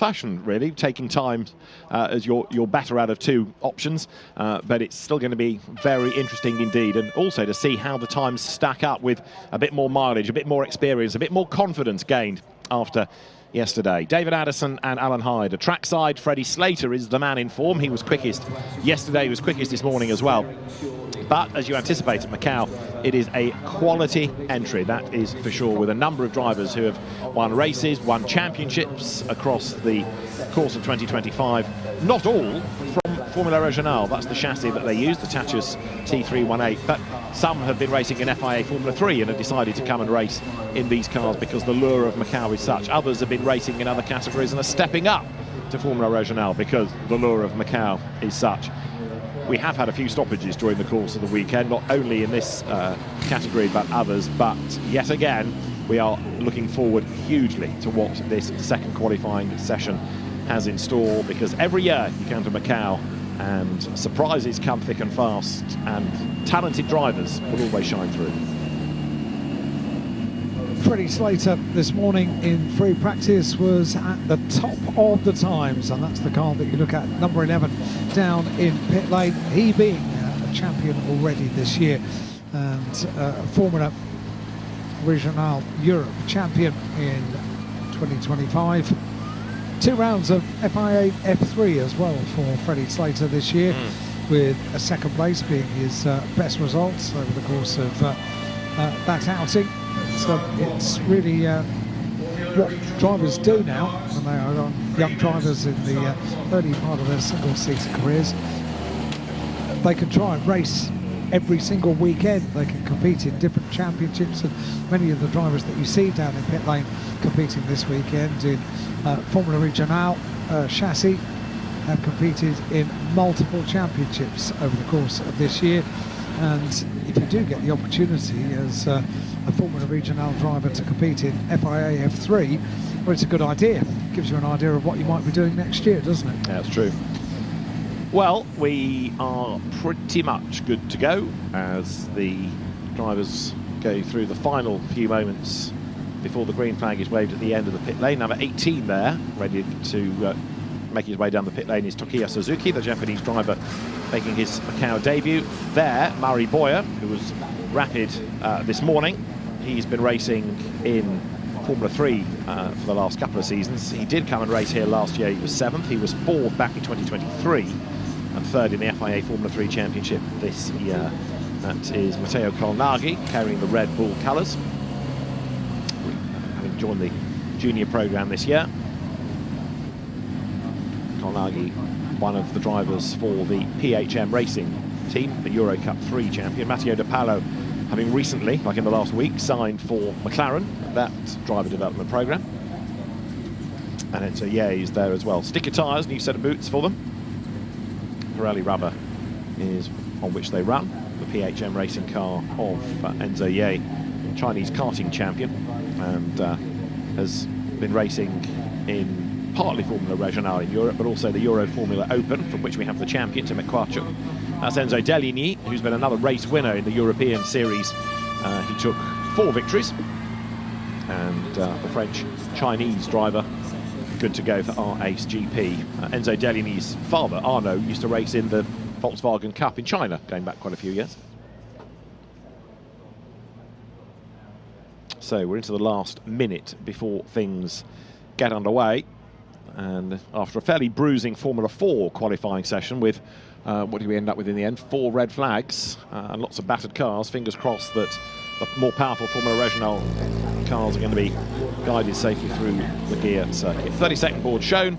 fashion, really, taking time as your better out of two options, but it's still going to be very interesting indeed, and also to see how the times stack up with a bit more mileage, a bit more experience, a bit more confidence gained after yesterday. David Addison and Alan Hyde. A trackside, Freddie Slater is the man in form. He was quickest yesterday, he was quickest this morning as well. But as you anticipate at Macau, it is a quality entry, that is for sure, with a number of drivers who have won races, won championships across the course of 2025. Not all from Formula Regional, that's the chassis that they use, the Tachus T318, but some have been racing in FIA Formula 3 and have decided to come and race in these cars because the lure of Macau is such. Others have been racing in other categories and are stepping up to Formula Regional because the lure of Macau is such. We have had a few stoppages during the course of the weekend, not only in this category but others, but yet again we are looking forward hugely to what this second qualifying session has in store, because every year you come to Macau and surprises come thick and fast, and talented drivers will always shine through. Freddie Slater this morning in free practice was at the top of the times, and that's the car that you look at, number 11 down in pit lane, he being a champion already this year, and Formula Regional Europe champion in 2025. 2 rounds of FIA F3 as well for Freddie Slater this year, with a second place being his best results over the course of that outing. So it's really what drivers do now, and they are young drivers in the early part of their single-seater careers. They can try and race every single weekend. They can compete in different championships, and many of the drivers that you see down in pit lane competing this weekend in Formula Regional chassis have competed in multiple championships over the course of this year. And if you do get the opportunity as a Formula Regional driver to compete in FIA F3, well, it's a good idea. It gives you an idea of what you might be doing next year, doesn't it? Yeah, that's true. Well, we are pretty much good to go as the drivers go through the final few moments before the green flag is waved at the end of the pit lane. Number 18 there, ready to make his way down the pit lane, is Takuya Suzuki, the Japanese driver making his Macau debut. There, Murray Boyer, who was rapid this morning. He's been racing in Formula 3 for the last couple of seasons. He did come and race here last year. He was 7th. He was 4th back in 2023 and 3rd in the FIA Formula 3 Championship this year. That is Matteo Colnaghi carrying the Red Bull colours, having joined the junior programme this year. Colnaghi, one of the drivers for the PHM Racing team, the Euro Cup 3 champion. Matteo De Paolo, having recently, like in the last week, signed for McLaren, that driver development programme. And Enzo Ye is there as well. Sticker tyres, new set of boots for them. Pirelli rubber is on which they run. The PHM Racing car of Enzo Ye, Chinese karting champion, and has been racing in partly Formula Regional in Europe, but also the Euro Formula Open, from which we have the champion, Tim Equacho. That's Enzo Deligny, who's been another race winner in the European Series. He took 4 victories, and the French-Chinese driver good to go for our Ace GP. Enzo Deligny's father, Arno, used to race in the Volkswagen Cup in China, going back quite a few years. So we're into the last minute before things get underway. And after a fairly bruising Formula 4 qualifying session with, what did we end up with in the end? 4 red flags and lots of battered cars. Fingers crossed that the more powerful Formula Regional cars are going to be guided safely through the gear circuit. 30-second board shown.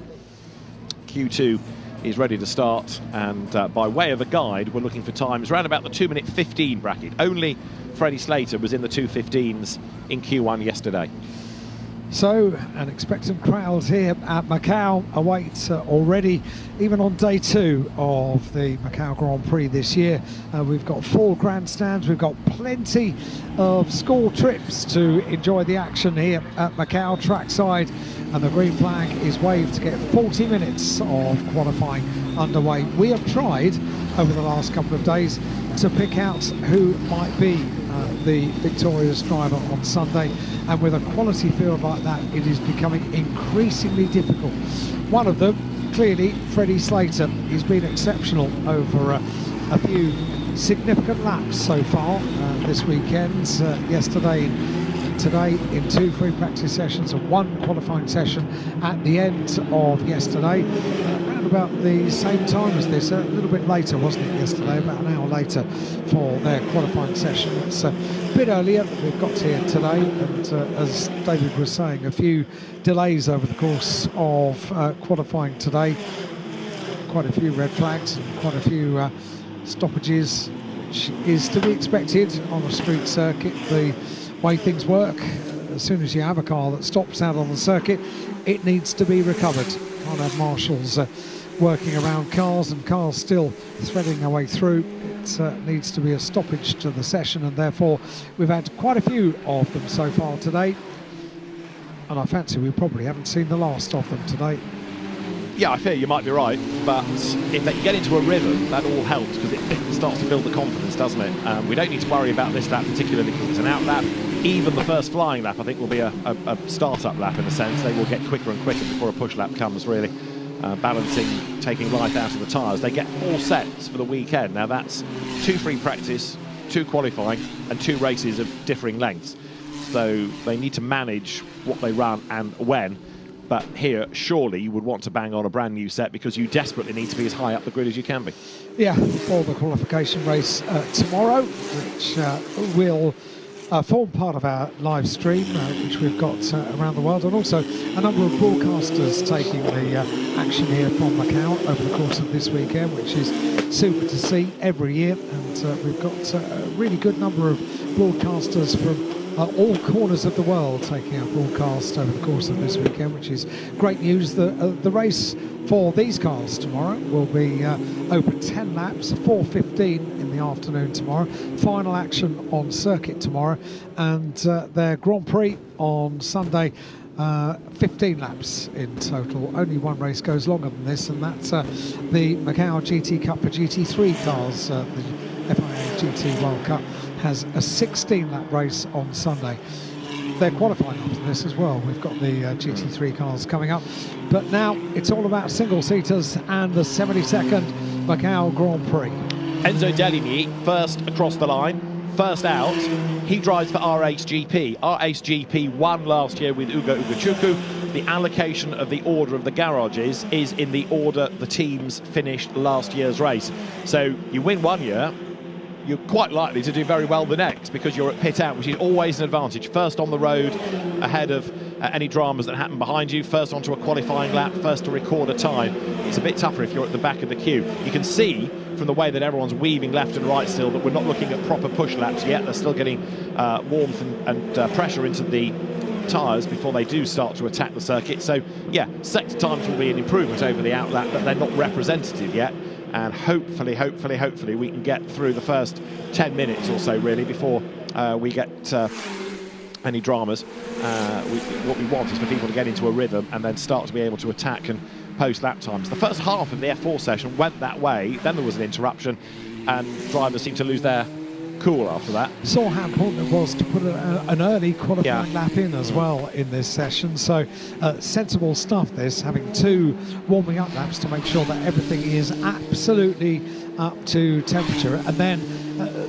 Q2 is ready to start, and by way of a guide, we're looking for times around about the 2:15 bracket. Only Freddie Slater was in the 2:15s in Q1 yesterday. So, an expectant crowd here at Macau awaits already, even on day 2 of the Macau Grand Prix this year. We've got 4 grandstands, we've got plenty of school trips to enjoy the action here at Macau trackside, and the green flag is waved to get 40 minutes of qualifying underway. We have tried over the last couple of days to pick out who might be the victorious driver on Sunday, and with a quality field like that, it is becoming increasingly difficult. One of them, clearly, Freddie Slater. He's been exceptional over a few significant laps so far this weekend. Yesterday, today in 2 free practice sessions and 1 qualifying session at the end of yesterday, around about the same time as this, a little bit later, wasn't it, yesterday, about an hour later for their qualifying session. It's a bit earlier that we've got here today, and as David was saying, a few delays over the course of qualifying today, quite a few red flags and quite a few stoppages, which is to be expected on a street circuit. The way things work, as soon as you have a car that stops out on the circuit, it needs to be recovered. Can't have marshals working around cars and cars still threading their way through. It needs to be a stoppage to the session, and therefore we've had quite a few of them so far today, and I fancy we probably haven't seen the last of them today. Yeah, I fear you might be right, but if they get into a rhythm, that all helps, because it starts to build the confidence, doesn't it? We don't need to worry about this lap particularly because it's an out lap. Even the first flying lap, I think, will be a start-up lap in a sense. They will get quicker and quicker before a push lap comes, really. Balancing, taking life out of the tyres. They get 4 sets for the weekend. Now that's 2 free practice, 2 qualifying, and 2 races of differing lengths. So they need to manage what they run and when. But here, surely you would want to bang on a brand new set because you desperately need to be as high up the grid as you can be. Yeah, for the qualification race tomorrow, which will form part of our live stream, which we've got around the world, and also a number of broadcasters taking the action here from Macau over the course of this weekend, which is super to see every year. And we've got a really good number of broadcasters from all corners of the world taking our broadcast over the course of this weekend, which is great news. The race for these cars tomorrow will be over 10 laps, 4:15 in the afternoon tomorrow. Final action on circuit tomorrow, and their Grand Prix on Sunday. 15 laps in total. Only one race goes longer than this, and that's the Macau GT Cup for GT3 cars. The FIA GT World Cup has a 16-lap race on Sunday. They're qualifying after this as well. We've got the GT3 cars coming up, but now it's all about single-seaters and the 72nd Macau Grand Prix. Enzo Deligny first across the line, first out. He drives for RHGP. RHGP won last year with Ugo Ugochukwu. The allocation of the order of the garages is in the order the teams finished last year's race. So you win one year, you're quite likely to do very well the next because you're at pit out, which is always an advantage. First on the road, ahead of any dramas that happen behind you, first onto a qualifying lap, first to record a time. It's a bit tougher if you're at the back of the queue. You can see from the way that everyone's weaving left and right still that we're not looking at proper push laps yet. They're still getting warmth and pressure into the tyres before they do start to attack the circuit. So yeah, sector times will be an improvement over the out lap, but they're not representative yet. And hopefully we can get through the first 10 minutes or so really before we get any dramas. What we want is for people to get into a rhythm and then start to be able to attack and post lap times. The first half of the F4 session went that way, then there was an interruption and drivers seemed to lose their cool after that. Saw how important it was to put an early qualifying lap in as well in this session. So sensible stuff this, having 2 warming up laps to make sure that everything is absolutely up to temperature, and then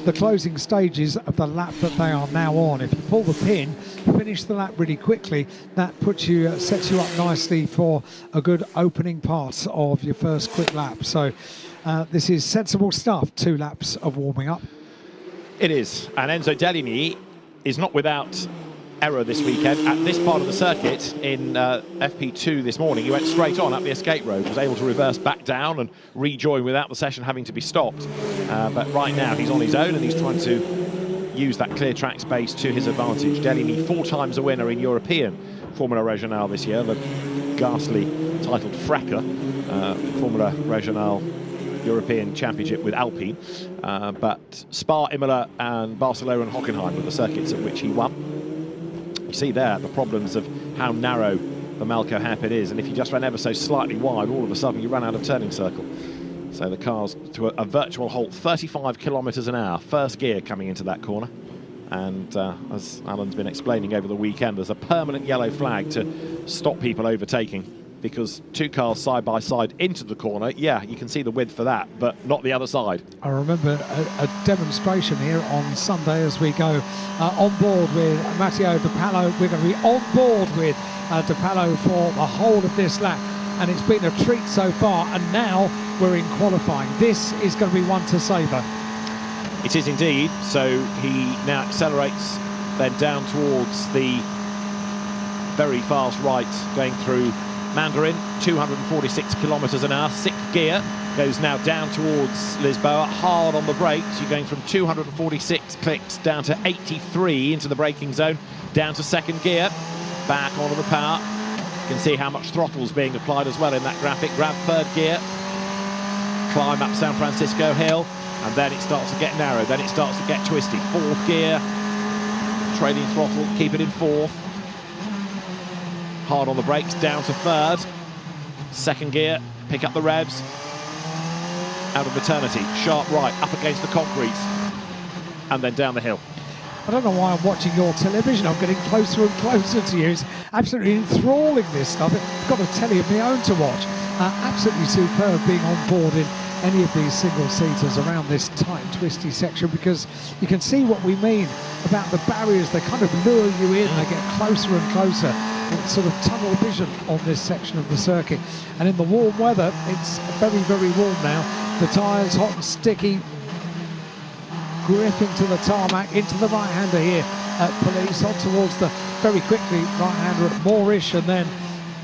the closing stages of the lap that they are now on. If you pull the pin, finish the lap really quickly, that puts you, sets you up nicely for a good opening part of your first quick lap. So this is sensible stuff, 2 laps of warming up. It is, and Enzo Deligny is not without error this weekend. At this part of the circuit in FP2 this morning, he went straight on up the escape road, was able to reverse back down and rejoin without the session having to be stopped. But right now he's on his own and he's trying to use that clear track space to his advantage. Deligny 4 times a winner in European Formula Regionale this year, the ghastly titled Frecker Formula Regionale European Championship with Alpine, but Spa, Imola and Barcelona and Hockenheim were the circuits at which he won. You see there the problems of how narrow the Malco hairpin is, and if you just ran ever so slightly wide, all of a sudden you run out of turning circle. So the car's to a virtual halt, 35 kilometres an hour, first gear coming into that corner. And as Alan's been explaining over the weekend, there's a permanent yellow flag to stop people overtaking, because two cars side by side into the corner, yeah, you can see the width for that, but not the other side. I remember a demonstration here on Sunday as we go on board with Matteo De Pallo. We're going to be on board with De Pallo for the whole of this lap, and it's been a treat so far, and now we're in qualifying. This is going to be one to savour. It is indeed. So he now accelerates, then down towards the very fast right, going through Mandarin, 246 kilometres an hour, 6th gear, goes now down towards Lisboa, hard on the brakes. You're going from 246 clicks down to 83 into the braking zone, down to 2nd gear, back onto the power. You can see how much throttle's being applied as well in that graphic. Grab 3rd gear, climb up San Francisco Hill, and then it starts to get narrow, then it starts to get twisty. 4th gear, trailing throttle, keep it in 4th. Hard on the brakes, down to 3rd. 2nd gear, pick up the revs. Out of eternity, sharp right, up against the concrete. And then down the hill. I don't know why I'm watching your television. I'm getting closer and closer to you. It's absolutely enthralling, this stuff. I've got a telly of my own to watch. Absolutely superb being on board in any of these single-seaters around this tight, twisty section, because you can see what we mean about the barriers. They kind of lure you in, they get closer and closer. It's sort of tunnel vision on this section of the circuit. And in the warm weather, it's very, very warm now. The tyres hot and sticky, gripping to the tarmac, into the right-hander here at Police, on towards the very quickly right-hander at Moorish, and then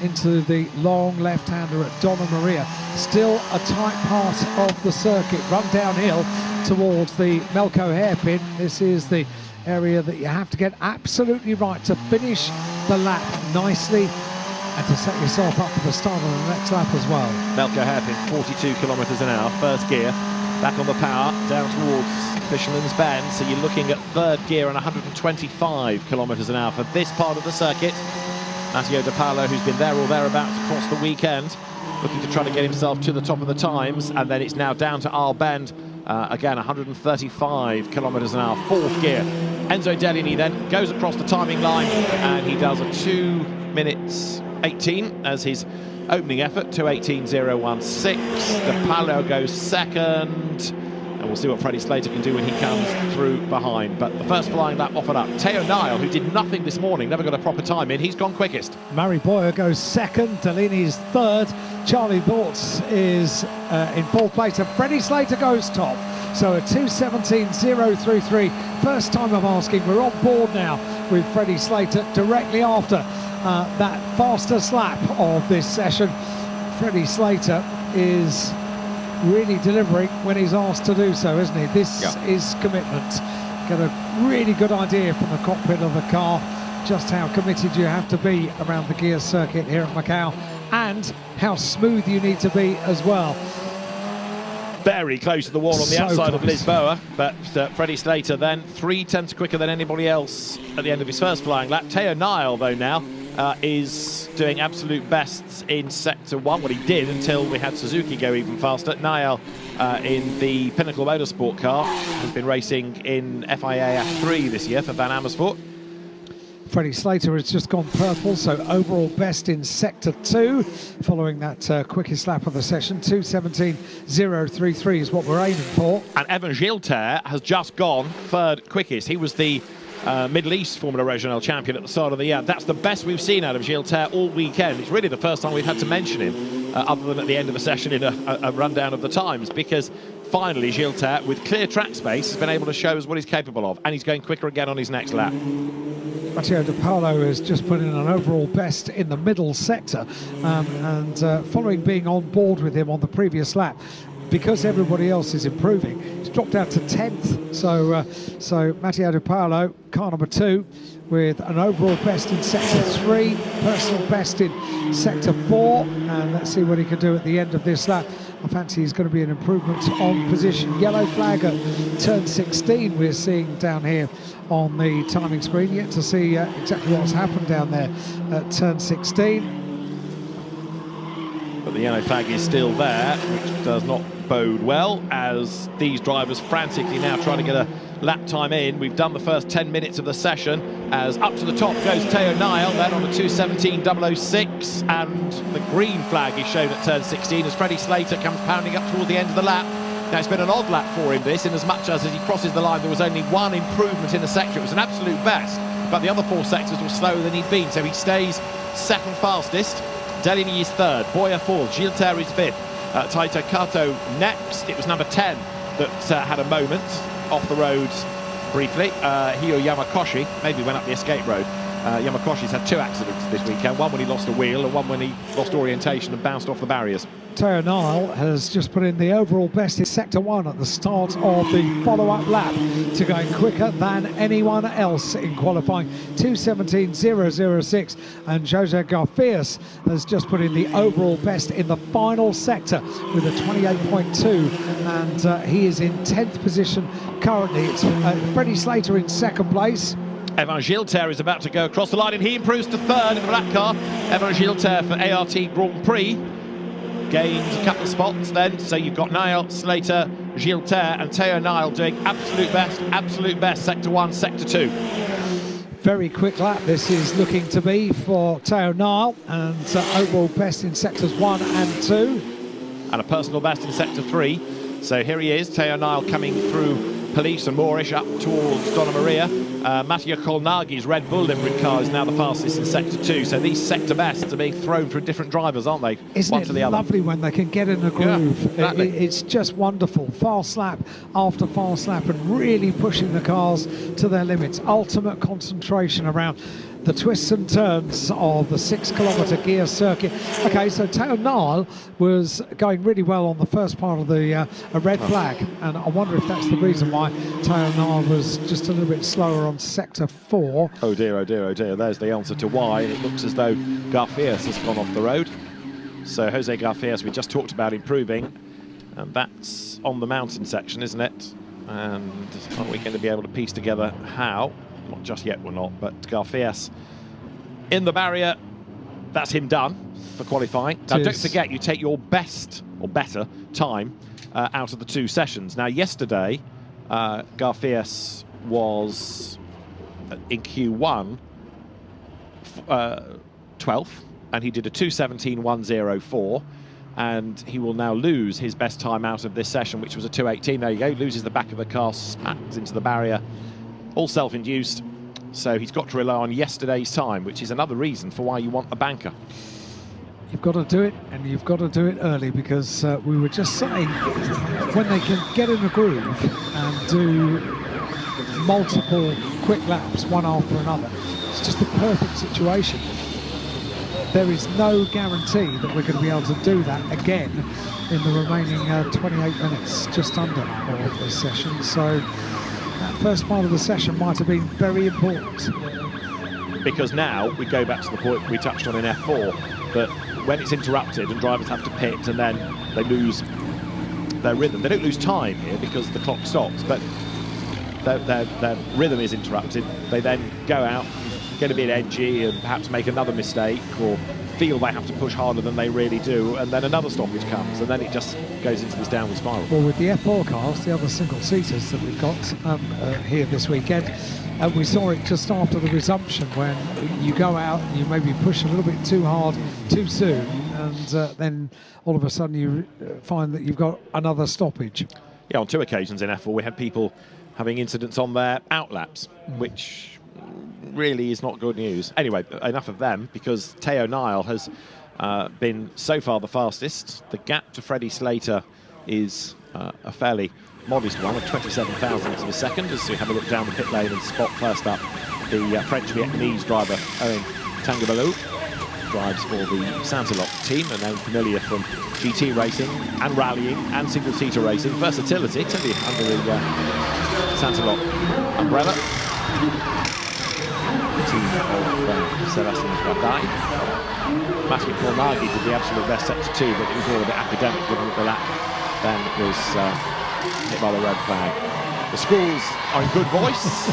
into the long left-hander at Donna Maria. Still a tight part of the circuit. Run downhill towards the Melco hairpin. This is the area that you have to get absolutely right to finish the lap nicely and to set yourself up for the start of the next lap as well. Melco hairpin, 42 kilometres an hour, 1st gear, back on the power, down towards Fisherman's Bend. So you're looking at 3rd gear and 125 kilometres an hour for this part of the circuit. Matteo De Pallo, who's been there or thereabouts across the weekend, looking to try to get himself to the top of the times. And then it's now down to Isle Bend, again 135 kilometres an hour, 4th gear. Enzo Dellini then goes across the timing line, and he does a 2 minutes 18 as his opening effort, 2:18.016. De Pallo goes 2nd, and we'll see what Freddie Slater can do when he comes through behind. But the first flying lap offered up. Teo Nile, who did nothing this morning, never got a proper time in, he's gone quickest. Murray Boyer goes 2nd, Dellini's 3rd, Charlie Thorts is in 4th place, and Freddie Slater goes top. So a 2:17.033. First time I'm asking. We're on board now with Freddie Slater directly after that fastest lap of this session. Freddie Slater is really delivering when he's asked to do so, isn't he? This is commitment. Get a really good idea from the cockpit of the car just how committed you have to be around the gear circuit here at Macau, and how smooth you need to be as well. Very close to the wall on the outside of Lisboa, but Freddie Slater then 3/10 quicker than anybody else at the end of his first flying lap. Teo Nile, though, now is doing absolute bests in Sector 1. What he did until we had Suzuki go even faster. Niall in the Pinnacle Motorsport car has been racing in FIA F3 this year for Van Amersfoort. Freddie Slater has just gone purple, so overall best in Sector 2, following that quickest lap of the session. 2:17.033 is what we're aiming for. And Evan Gilter has just gone 3rd quickest. He was the Middle East Formula Regional champion at the start of the year. That's the best we've seen out of Gilter all weekend. It's really the first time we've had to mention him, other than at the end of a session in a rundown of the times, because finally Gilter, with clear track space, has been able to show us what he's capable of, and he's going quicker again on his next lap. Matteo De Pallo has just put in an overall best in the middle sector, and following being on board with him on the previous lap, because everybody else is improving, he's dropped out to 10th. So Matteo De Pallo, car number 2, with an overall best in Sector 3, personal best in Sector 4, and let's see what he can do at the end of this lap. I fancy he's going to be an improvement on position. Yellow flag at turn 16 we're seeing down here on the timing screen. Yet to see exactly what's happened down there at turn 16. But the yellow flag is still there, which does not bode well, as these drivers frantically now trying to get a lap time in. We've done the first 10 minutes of the session as up to the top goes Teo Nile, then on a 2:17.006, and the green flag is shown at turn 16 as Freddie Slater comes pounding up towards the end of the lap. Now, it's been an odd lap for him, this, in as much as he crosses the line, there was only one improvement in the sector. It was an absolute best, but the other 4 sectors were slower than he'd been, so he stays second fastest. Deligny is third, Boyer fourth, Gilles is fifth, Taito Kato next. It was number 10 that had a moment off the road briefly. Hio Yamakoshi maybe went up the escape road. Yamakoshi's had 2 accidents this weekend, one when he lost a wheel and one when he lost orientation and bounced off the barriers. Teo Nile has just put in the overall best in Sector 1 at the start of the follow-up lap to going quicker than anyone else in qualifying, 2:17.006, and Jose Garfias has just put in the overall best in the final sector with a 28.2, and he is in 10th position currently. It's Freddie Slater in second place. Evan Gilter is about to go across the line and he improves to third in the black car. Evan Gilter for ART Grand Prix gains a couple of spots then, so you've got Nile, Slater, Gilter and Teo Nile doing absolute best, sector 1, sector 2. Very quick lap this is looking to be for Teo Nile, and overall best in sectors 1 and 2. And a personal best in sector 3. So here he is, Teo Nile coming through Police and Moorish up towards Donna Maria. Mattia Kolnagi's Red Bull Limerick car is now the fastest in sector 2. So these sector bests are being thrown through different drivers, aren't they? Isn't it lovely when they can get in a groove? Yeah, exactly. It's just wonderful. Fast lap after fast lap and really pushing the cars to their limits. Ultimate concentration around the twists and turns of the 6-kilometre gear circuit. Okay, so Teo Nile was going really well on the first part of the red flag, and I wonder if that's the reason why Teo Nile was just a little bit slower on sector 4. Oh dear, oh dear, oh dear. There's the answer to why. It looks as though Garfias has gone off the road. So Jose Garfias, we just talked about improving, and that's on the mountain section, isn't it? And are we going to be able to piece together how? Not just yet, we're not, but Garfias in the barrier, that's him done for qualifying. Now, don't forget, you take your best or better time out of the 2 sessions. Now, yesterday, Garfias was in Q1 12th, and he did a 2:17.104, and he will now lose his best time out of this session, which was a 2:18. There you go, loses the back of the car, smacks into the barrier. All self-induced, so he's got to rely on yesterday's time, which is another reason for why you want a banker. You've got to do it, and you've got to do it early, because we were just saying, when they can get in a groove and do multiple quick laps, one after another, it's just the perfect situation. There is no guarantee that we're going to be able to do that again in the remaining 28 minutes, just under, of this session. So that first part of the session might have been very important. Because now we go back to the point we touched on in F4, that when it's interrupted and drivers have to pit and then they lose their rhythm. They don't lose time here because the clock stops, but their rhythm is interrupted. They then go out, get a bit edgy and perhaps make another mistake, or feel they have to push harder than they really do, and then another stoppage comes, and then it just goes into this downward spiral. Well, with the F4 cars, the other single-seaters that we've got here this weekend, we saw it just after the resumption, when you go out and you maybe push a little bit too hard too soon, and then all of a sudden you find that you've got another stoppage. Yeah, on 2 occasions in F4 we had people having incidents on their outlaps, which really is not good news. Anyway, enough of them, because Teo Nile has been so far the fastest. The gap to Freddie Slater is a fairly modest one of 27 thousandths of a second, as we have a look down the pit lane and spot first up the French-Vietnamese driver Owen Tangabalou. Drives for the Santilok team, and known familiar from GT racing and rallying and single-seater racing. Versatility, totally under the Santilok umbrella. Team of Sebastian Bradai. Matthew Kornagi did the absolute best sector 2, but it was all a bit academic, given that the lap then was hit by the red flag. The schools are in good voice.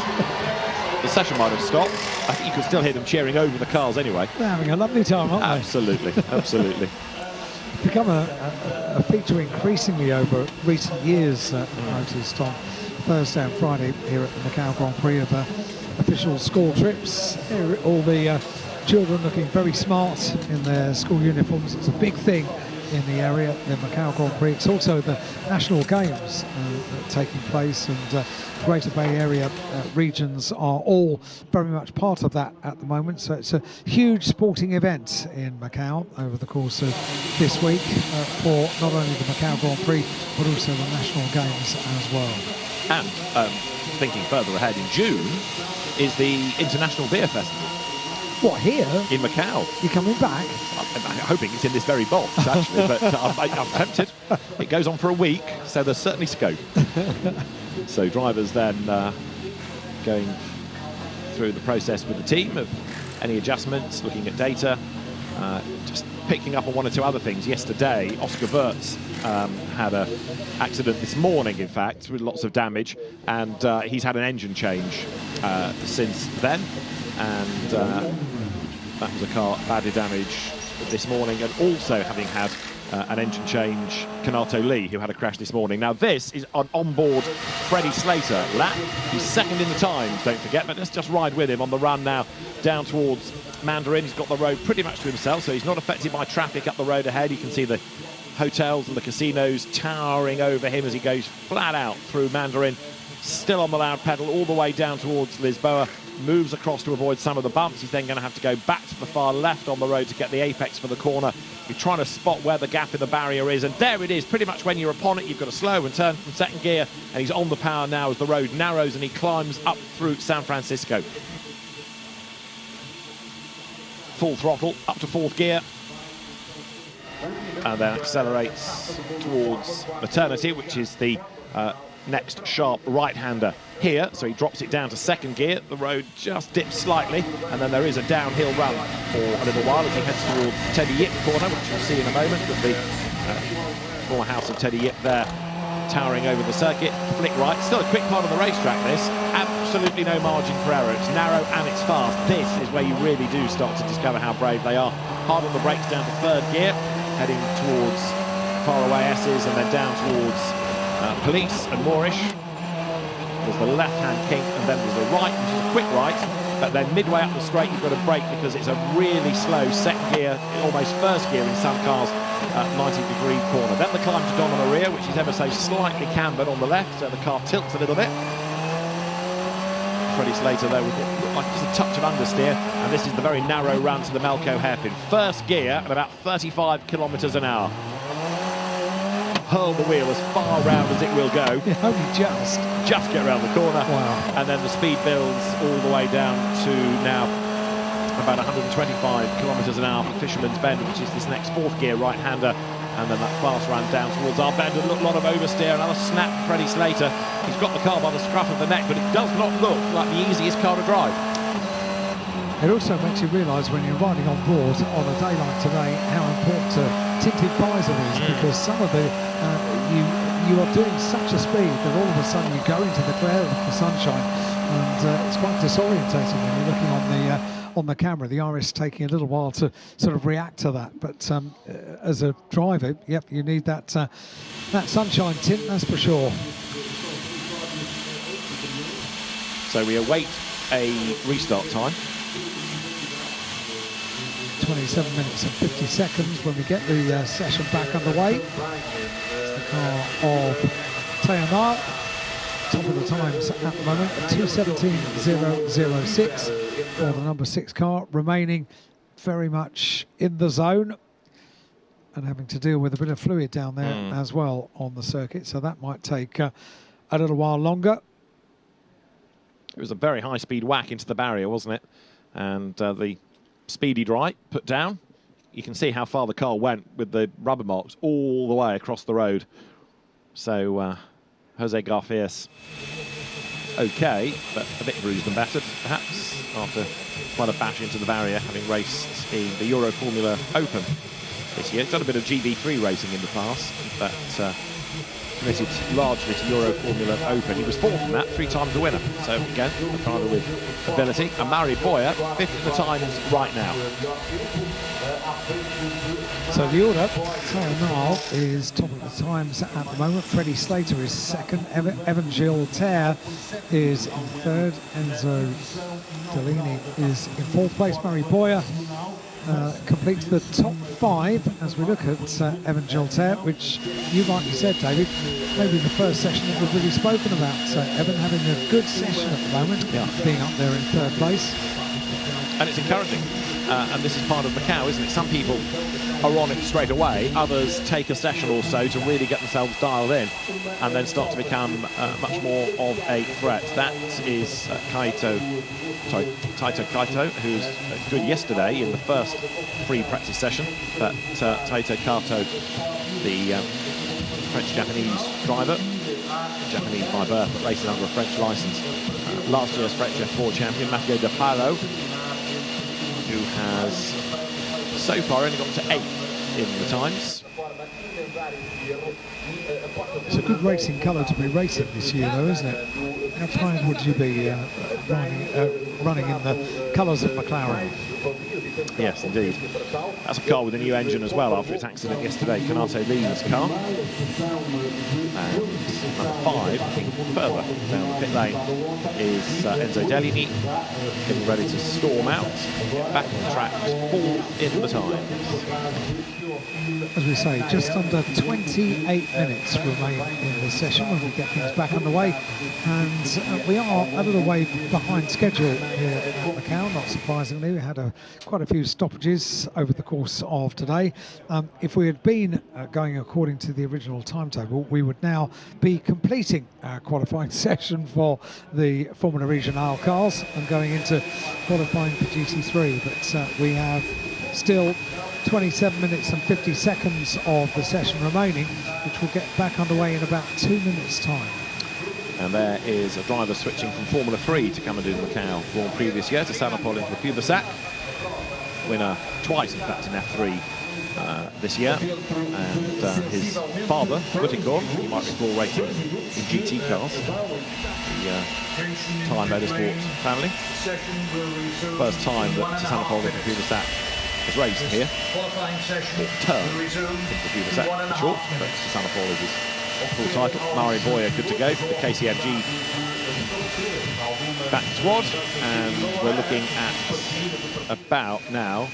The session might have stopped. I think you could still hear them cheering over the cars anyway. They're having a lovely time, aren't they? Absolutely, absolutely. It's become a feature increasingly over recent years, I've noticed, on Thursday and Friday here at the Macau Grand Prix of official school trips. Here, all the children looking very smart in their school uniforms. It's a big thing in the area, the Macau Grand Prix. It's also the national games taking place, and Greater Bay Area regions are all very much part of that at the moment. So it's a huge sporting event in Macau over the course of this week for not only the Macau Grand Prix but also the national games as well. And thinking further ahead, in June is the International Beer Festival. What, here? In Macau. You're coming back? I'm hoping it's in this very box, actually, but I'm tempted. It goes on for a week, so there's certainly scope. So drivers then going through the process with the team of any adjustments, looking at data, just picking up on one or two other things. Yesterday, Oscar Wirtz had an accident this morning, in fact, with lots of damage, and he's had an engine change since then. And that was a car badly damaged this morning, and also having had an engine change, Kanato Lee, who had a crash this morning. Now this is an onboard Freddie Slater lap. He's second in the times, don't forget, but let's just ride with him on the run now down towards Mandarin. He's got the road pretty much to himself, so he's not affected by traffic up the road ahead. You can see the hotels and the casinos towering over him as he goes flat out through Mandarin, still on the loud pedal all the way down towards Lisboa. Moves across to avoid some of the bumps. He's then going to have to go back to the far left on the road to get the apex for the corner. You're trying to spot where the gap in the barrier is, and there it is. Pretty much when you're upon it, you've got to slow and turn from second gear, and he's on the power now as the road narrows and he climbs up through San Francisco. Full throttle up to fourth gear, and then accelerates towards Eternity, which is the next sharp right-hander here. So he drops it down to second gear. The road just dips slightly, and then there is a downhill run for a little while as he heads towards Teddy Yip corner, which you'll see in a moment, with the former house of Teddy Yip there towering over the circuit. Flick right, still a quick part of the racetrack this. Absolutely no margin for error. It's narrow and it's fast. This is where you really do start to discover how brave they are. Hard on the brakes down to third gear, heading towards faraway S's, and then down towards Police and Moorish. There's the left-hand kink, and then there's the right, which is a quick right. But then midway up the straight, you've got to brake because it's a really slow second gear, almost first gear in some cars, 90-degree corner. Then the climb to Donna Maria, which is ever so slightly cambered on the left, so the car tilts a little bit. Freddie Slater, though, with what looked like just a touch of understeer, and this is the very narrow run to the Melco hairpin. First gear at about 35 kilometres an hour. Hurl the wheel as far round as it will go. Yeah, only just get around the corner. Wow. And then the speed builds all the way down to now about 125 kilometres an hour for Fisherman's Bend, which is this next fourth gear right-hander. And then that fast run down towards our bend, a lot of oversteer, another snap for Freddie Slater. He's got the car by the scruff of the neck, but it does not look like the easiest car to drive. It also makes you realise when you're riding on board on a day like today how important a tinted visor is, because some of the you are doing such a speed that all of a sudden you go into the glare of the sunshine, and it's quite disorientating when you're looking on the camera. The iris taking a little while to sort of react to that, but as a driver, yep, you need that that sunshine tint, that's for sure. So we await a restart time. 27 minutes and 50 seconds when we get the session back underway. It's the car of Teonard, top of the times at the moment, 2:17.006 for the number 6 car, remaining very much in the zone and having to deal with a bit of fluid down there as well on the circuit, so that might take a little while longer. It was a very high-speed whack into the barrier, wasn't it? And the speedied right, put down. You can see how far the car went with the rubber marks all the way across the road. So Jose Garfias, okay, but a bit bruised and battered, perhaps, after quite a bash into the barrier, having raced in the Euro Formula Open this year. He's done a bit of GV3 racing in the past, but committed largely to Euro Formula Open. He was fourth in that, 3 times a winner. So again, a driver with ability. And Mari Boyer, 5th in the times right now. So the order, Teo Nile is top of the times at the moment. Freddie Slater is second. Evan Gilles Terre is in third. Enzo Delaney is in fourth place. Murray Boyer completes the top 5 as we look at Evan Gilles Terre, which you rightly said, David, maybe the first session that we've really spoken about. Evan having a good session at the moment, being up there in third place. And it's encouraging. And this is part of Macau, isn't it? Some people are on it straight away, others take a session or so to really get themselves dialed in and then start to become much more of a threat. That is Taito Kaito, who was good yesterday in the first free practice session, but Taito Kato, the French-Japanese driver, Japanese by birth but racing under a French licence, last year's French F4 champion, Mathieu de Palo, who has so far only got to 8th in the times. It's a good racing colour to be racing this year, though, isn't it? How proud would you be running in the colours of McLaren? Yes, indeed. That's a car with a new engine as well after its accident yesterday, Kanato Lee's car. And number 5, I think further down the pit lane, is Enzo Delaney, getting ready to storm out, back on track, 4th in the times. As we say, just under 28 minutes remain in the session when we get things back underway, and we are a little way behind schedule here at Macau, not surprisingly. We had quite a few stoppages over the course of today. If we had been going according to the original timetable, we would now be completing our qualifying session for the Formula Regional cars and going into qualifying for GT3, but we have still 27 minutes and 50 seconds of the session remaining, which will get back underway in about 2 minutes' time. And there is a driver switching from Formula 3 to come and do the Macau Grand Prix this year, to Sanapol into the Pubasac. Winner twice, in fact, in F3 this year. And his father, Whittington, you might recall racing in GT cars, the Thai Motorsport family. First time that Sanapol into the Pubasac has raced here. Turn into the Pubasac for short, but Sanapol is his full title. Murray Boyer good to go for the KCMG back squad, and we're looking at about now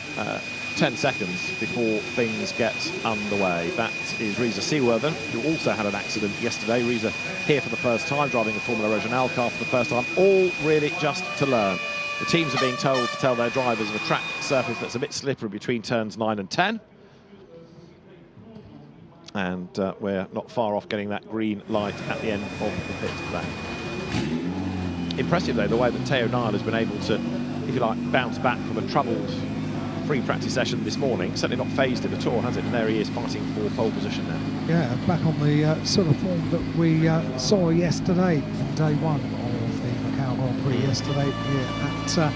10 seconds before things get underway. That is Reza Seaworthen, who also had an accident yesterday. Reza here for the first time, driving a Formula Regional car for the first time, all really just to learn. The teams are being told to tell their drivers of a track surface that's a bit slippery between turns 9 and 10. And we're not far off getting that green light at the end of the pit track. Impressive, though, the way that Teo Nile has been able to, if you like, bounce back from a troubled free practice session this morning. Certainly not phased it at all, has it? And there he is fighting for pole position now. Yeah, back on the sort of form that we saw yesterday, day 1 of the Macau Grand Prix yesterday here at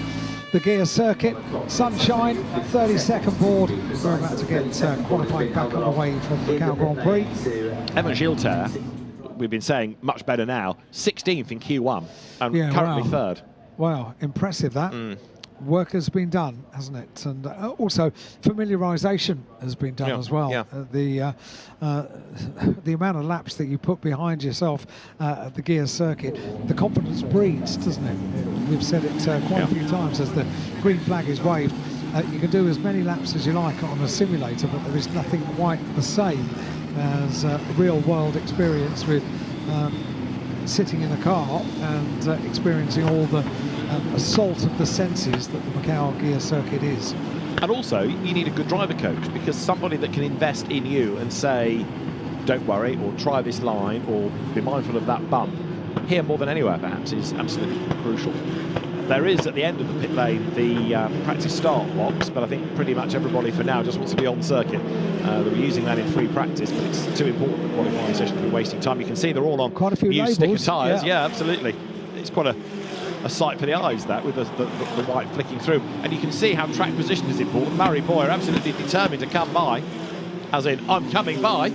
the gear circuit. Sunshine, 32nd board. We're about to get qualifying back on the way from the Macau Grand Prix. Evan Gilles Terre, we've been saying much better now, 16th in Q1 and currently 3rd. Wow, impressive that. Work has been done, hasn't it? And also familiarisation has been done as well. The amount of laps that you put behind yourself at the gear circuit, the confidence breeds, doesn't it? We've said it quite a few times as the green flag is waved. You can do as many laps as you like on a simulator, but there is nothing quite the same as real-world experience with sitting in a car and experiencing all the assault of the senses that the Macau gear circuit is. And also, you need a good driver coach, because somebody that can invest in you and say, don't worry, or try this line, or be mindful of that bump, here more than anywhere perhaps, is absolutely crucial. There is, at the end of the pit lane, the practice start box, but I think pretty much everybody for now just wants to be on circuit. They were using that in free practice, but it's too important the qualifying session to be wasting time. You can see they're all on quite a few new sticker tyres. Yeah, absolutely. It's quite a sight for the eyes, that, with the white flicking through. And you can see how track position is important. Murray Boyer absolutely determined to come by, as in, I'm coming by,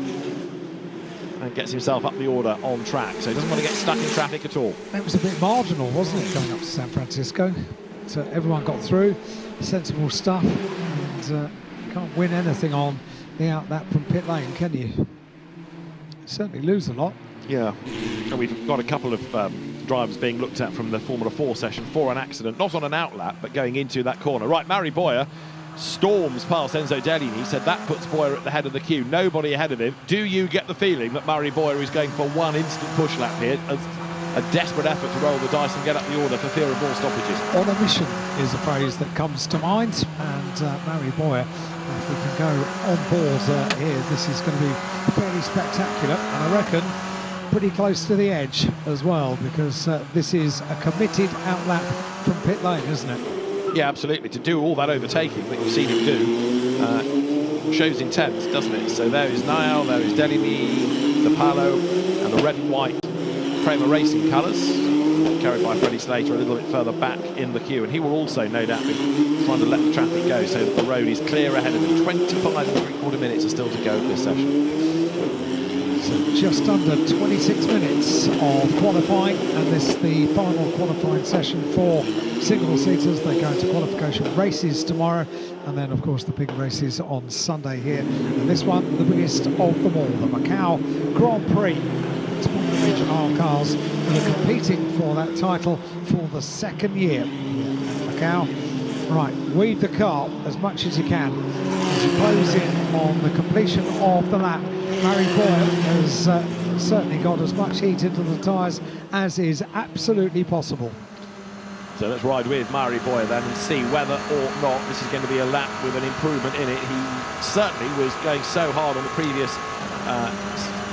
and gets himself up the order on track, so he doesn't want to get stuck in traffic at all. It was a bit marginal, wasn't it, going up to San Francisco? So everyone got through, sensible stuff, and can't win anything on the outlap from pit lane, can you? Certainly lose a lot. Yeah, and we've got a couple of drivers being looked at from the Formula 4 session for an accident, not on an outlap, but going into that corner. Right, Mari Boyer storms past Enzo Dellini. He said that puts Boyer at the head of the queue, nobody ahead of him. Do you get the feeling that Mari Boyer is going for one instant push lap here? A desperate effort to roll the dice and get up the order for fear of more stoppages. On a mission is a phrase that comes to mind, and Mari Boyer, if we can go on board here, this is going to be fairly spectacular, and I reckon pretty close to the edge as well, because this is a committed outlap from pit lane, isn't it? Yeah, absolutely. To do all that overtaking that you've seen him do shows intent, doesn't it? So there is Niall, there is Dellini, the Palo, and the red and white Prema Racing colours, carried by Freddie Slater a little bit further back in the queue, and he will also no doubt be trying to let the traffic go so that the road is clear ahead of him. 25 and 3/4 minutes are still to go this session. So just under 26 minutes of qualifying, and this is the final qualifying session for single-seaters. They go into qualification races tomorrow, and then of course the big races on Sunday here. And this one, the biggest of them all, the Macau Grand Prix. It's one of the regional cars that are competing for that title for the second year here at Macau. Right, weave the car as much as you can as you close in on the completion of the lap. Mari Boyer has certainly got as much heat into the tyres as is absolutely possible. So let's ride with Mari Boyer then and see whether or not this is going to be a lap with an improvement in it. He certainly was going so hard on the previous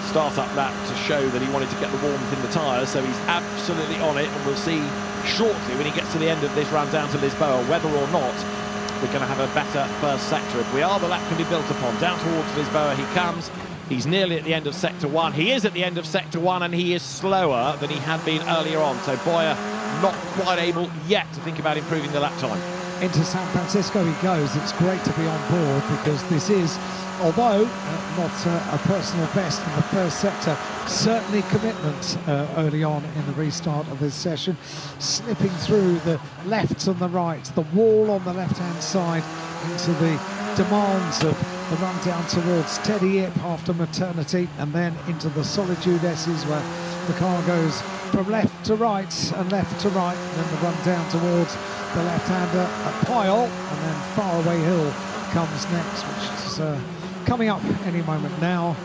start-up lap to show that he wanted to get the warmth in the tyres, so he's absolutely on it, and we'll see shortly when he gets to the end of this run down to Lisboa whether or not we're going to have a better first sector. If we are, the lap can be built upon. Down towards Lisboa he comes. He's nearly at the end of Sector 1. He is at the end of Sector 1, and he is slower than he had been earlier on. So Boyer not quite able yet to think about improving the lap time. Into San Francisco he goes. It's great to be on board, because this is, although not a personal best in the first sector, certainly commitment early on in the restart of this session. Slipping through the lefts and the rights, the wall on the left-hand side into the demands of the run down towards Teddy Ip after maternity, and then into the Solitude S's where the car goes from left to right and left to right, and then the run down towards the left-hander at Pyle, and then Faraway Hill comes next, which is coming up any moment now,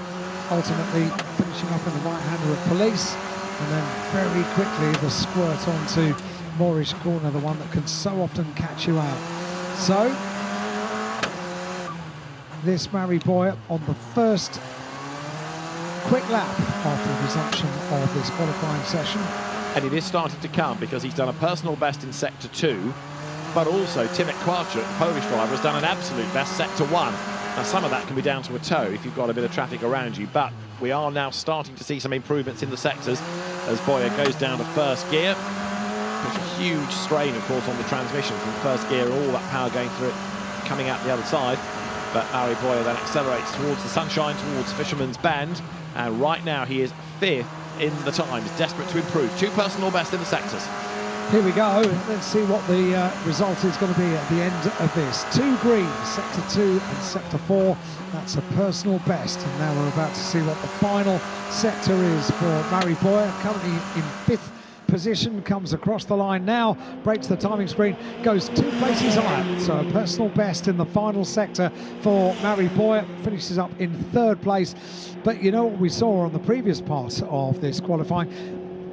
ultimately finishing up in the right-hander at Police, and then very quickly the squirt onto Moorish Corner, the one that can so often catch you out. So this Mari Boyer on the first quick lap after the resumption of this qualifying session. And it is starting to come, because he's done a personal best in Sector 2, but also Timek Kwarczyk, the Polish driver, has done an absolute best Sector 1. Now some of that can be down to a toe if you've got a bit of traffic around you, but we are now starting to see some improvements in the sectors as Boyer goes down to first gear. There's a huge strain, of course, on the transmission from first gear, all that power going through it, coming out the other side. But Mari Boyer then accelerates towards the sunshine, towards Fisherman's Bend, and right now he is 5th in the times, desperate to improve. 2 personal best in the sectors. Here we go. Let's see what the result is going to be at the end of this. 2 green, Sector 2 and Sector 4. That's a personal best, and now we're about to see what the final sector is for Mari Boyer, currently in 5th position, comes across the line now, breaks the timing screen, goes 2 places higher. So a personal best in the final sector for Mari Boyer, finishes up in 3rd place. But you know what we saw on the previous part of this qualifying?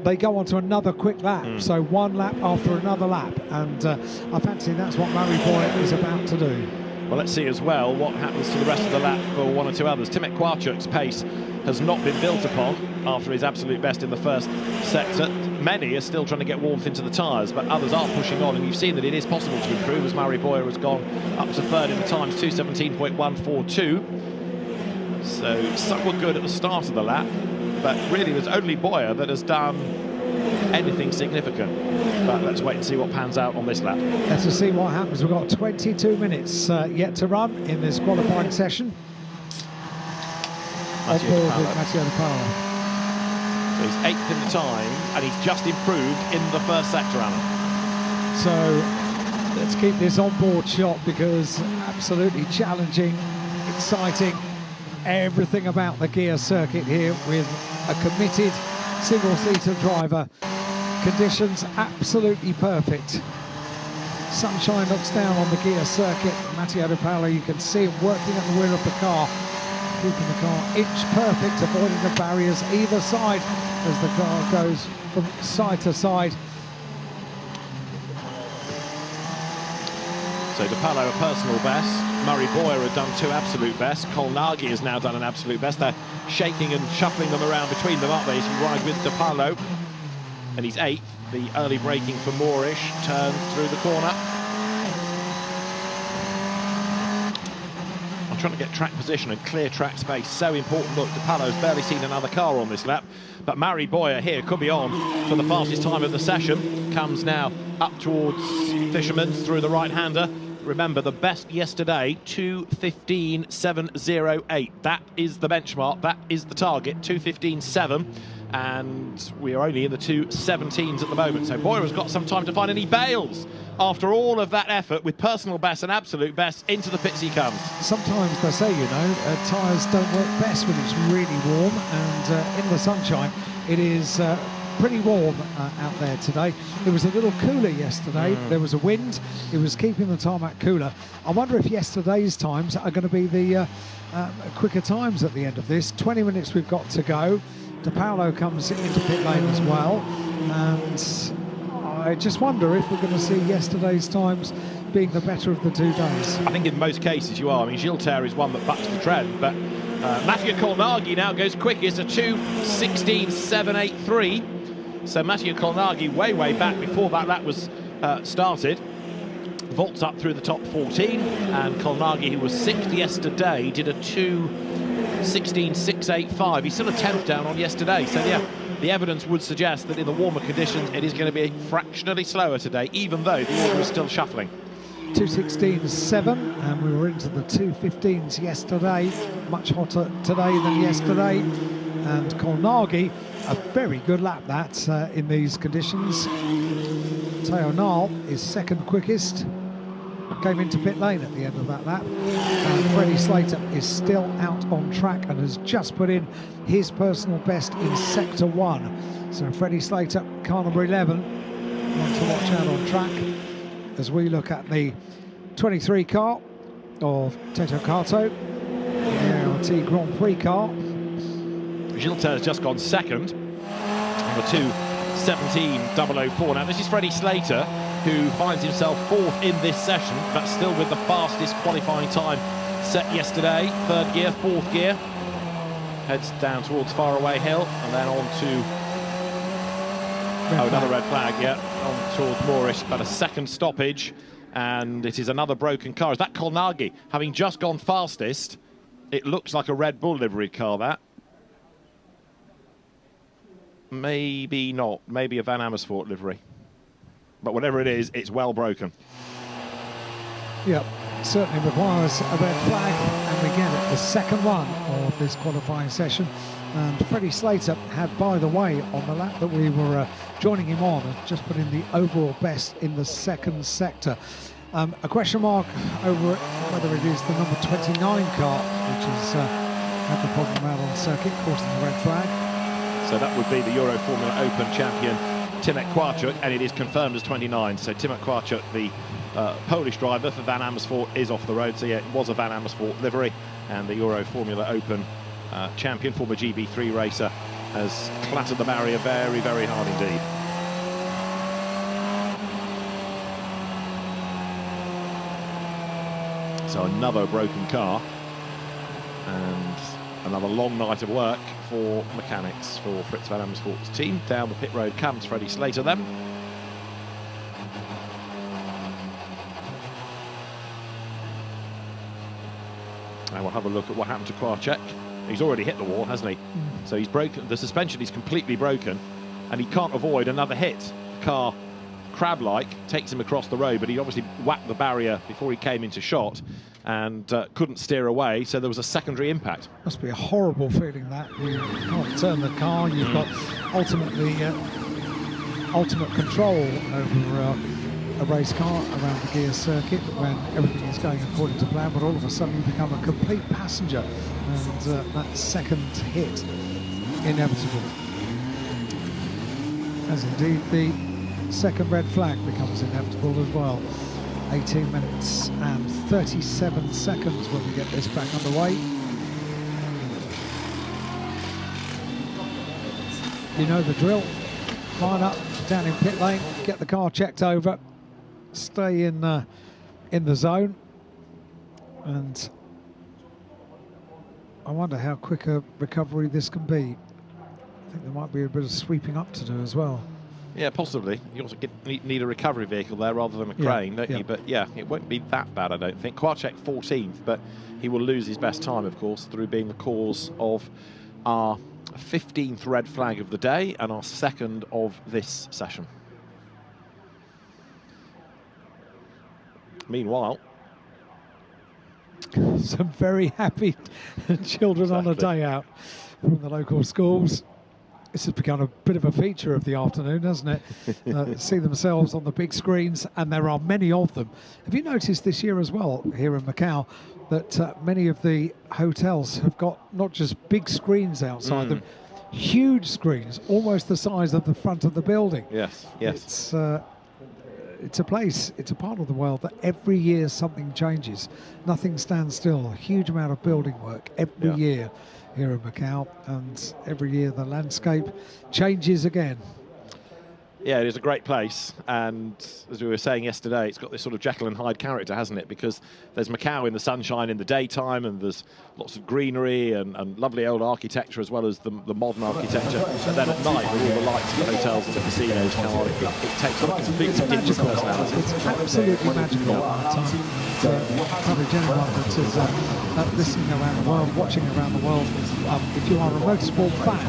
They go on to another quick lap, so 1 lap after another lap, and I fancy that's what Mari Boyer is about to do. Well, let's see as well what happens to the rest of the lap for 1 or 2 others. Timek Kwarczyk's pace has not been built upon after his absolute best in the first sector. Many are still trying to get warmth into the tyres, but others are pushing on, and you've seen that it is possible to improve, as Mari Boyer has gone up to 3rd in the times, 2:17.142. So some were good at the start of the lap, but really there's only Boyer that has done anything significant. But let's wait and see what pans out on this lap. Let's just see what happens. We've got 22 minutes yet to run in this qualifying session. On board with Mathieu Palo. So he's 8th in the time, and he's just improved in the first sector, Alan. So let's keep this on board shot, because absolutely challenging, exciting, everything about the gear circuit here with a committed single-seater driver. Conditions absolutely perfect. Sunshine looks down on the gear circuit. Matteo De Paolo, you can see him working at the wheel of the car, keeping the car inch perfect, avoiding the barriers either side as the car goes from side to side. So De Paolo a personal best. Murray Boyer had done 2 absolute bests. Colnaghi has now done an absolute best. They're shaking and shuffling them around between them, aren't they, as you ride with De Paolo. And he's 8th. The early braking for Moorish turns through the corner. I'm trying to get track position and clear track space. So important. Look, De Paolo's barely seen another car on this lap. But Murray Boyer here could be on for the fastest time of the session. Comes now up towards Fisherman's through the right-hander. Remember, the best yesterday, 2:15.708. That is the benchmark, that is the target, 2:15.7. And we are only in the 2:17s at the moment. So Boyer has got some time to find, and he bails after all of that effort with personal best and absolute best. Into the pits he comes. Sometimes they say, you know, tyres don't work best when it's really warm, and in the sunshine it is pretty warm out there today. It was a little cooler yesterday. There was a wind. It was keeping the tarmac cooler. I wonder if yesterday's times are going to be the quicker times at the end of this. 20 minutes we've got to go. De Paolo comes into pit lane as well, and I just wonder if we're going to see yesterday's times being the better of the 2 days. I think in most cases you are. I mean, Gilles is one that bucks the trend, but Matteo Colnaghi now goes quickest, a 2:16.783. So Matteo Colnaghi way back before that lap was started. Vaults up through the top 14, and Colnaghi, who was 6th yesterday, did a 2:16.685. He's still a 10th down on yesterday. So yeah, the evidence would suggest that in the warmer conditions it is going to be fractionally slower today, even though the order is still shuffling. 2:16.7, and we were into the 2:15s yesterday. Much hotter today than yesterday. And Colnaghi, a very good lap that in these conditions. Teo Nall is 2nd quickest. Came into pit lane at the end of that lap. And Freddie Slater is still out on track and has just put in his personal best in Sector 1. So Freddie Slater, car number 11, one to watch out on track as we look at the 23 car of Teto Kato, the ART Grand Prix car. Gilles has just gone 2nd on the 2:17.004. Now this is Freddie Slater, who finds himself 4th in this session, but still with the fastest qualifying time set yesterday. 3rd gear, 4th gear. Heads down towards Faraway Hill, and then on to... another red flag, yeah. On towards Moorish, but a 2nd stoppage, and it is another broken car. Is that Colnaghi, having just gone fastest? It looks like a Red Bull livery car, that. Maybe not. Maybe a Van Amersfoort livery. But whatever it is, it's well broken. Yep, certainly requires a red flag, and we get it, the 2nd one of this qualifying session. And Freddie Slater had, by the way, on the lap that we were joining him on, just put in the overall best in the 2nd sector. A question mark over whether it is the number 29 car, which has had the problem out on circuit, causing the red flag. So that would be the Euro Formula Open champion, Timek Kwarchuk, and it is confirmed as 29. So Timek Kwarchuk, the Polish driver for Van Amersfoort, is off the road. So yeah, it was a Van Amersfoort livery, and the Euro Formula Open champion, former GB3 racer, has clattered the barrier very hard indeed. So another broken car, and another long night of work for mechanics for Fritz Van Amersfoort's team. Down the pit road comes Freddie Slater then. And we'll have a look at what happened to Kwarchuk. He's already hit the wall, hasn't he? So he's broken, the suspension is completely broken, and he can't avoid another hit. The car, crab-like, takes him across the road, but he obviously whacked the barrier before he came into shot, and couldn't steer away, so there was a secondary impact. Must be a horrible feeling that you can't turn the car. You've got ultimate control a race car around the gear circuit when everything is going according to plan, but all of a sudden you become a complete passenger, and that second hit inevitable. As indeed the second red flag becomes inevitable as well. 18 minutes and 37 seconds when we get this back underway. You know the drill. Line up down in pit lane, get the car checked over, stay in the zone, and I wonder how quick a recovery this can be. I think there might be a bit of sweeping up to do as well. Yeah, possibly. You also need a recovery vehicle there rather than a crane, don't you? But yeah, it won't be that bad, I don't think. Kwiatek 14th, but he will lose his best time, of course, through being the cause of our 15th red flag of the day and our second of this session. Meanwhile, some very happy children on a day out from the local schools. This has become a bit of a feature of the afternoon, hasn't it? See themselves on the big screens, and there are many of them. Have you noticed this year as well, here in Macau, that many of the hotels have got not just big screens outside them, huge screens, almost the size of the front of the building. Yes, yes. It's a place, it's a part of the world that every year something changes. Nothing stands still. A huge amount of building work every year here in Macau, and every year the landscape changes again. Yeah, it is a great place, and as we were saying yesterday, it's got this sort of Jekyll and Hyde character, hasn't it? Because there's Macau in the sunshine in the daytime, and there's lots of greenery and lovely old architecture as well as the modern architecture. And then at night, with all the lights of the hotels and the casinos come on, it takes on a completely different personality. It's absolutely magical at times. Probably anyone that is listening around the world, watching around the world, if you are a motorsport fan,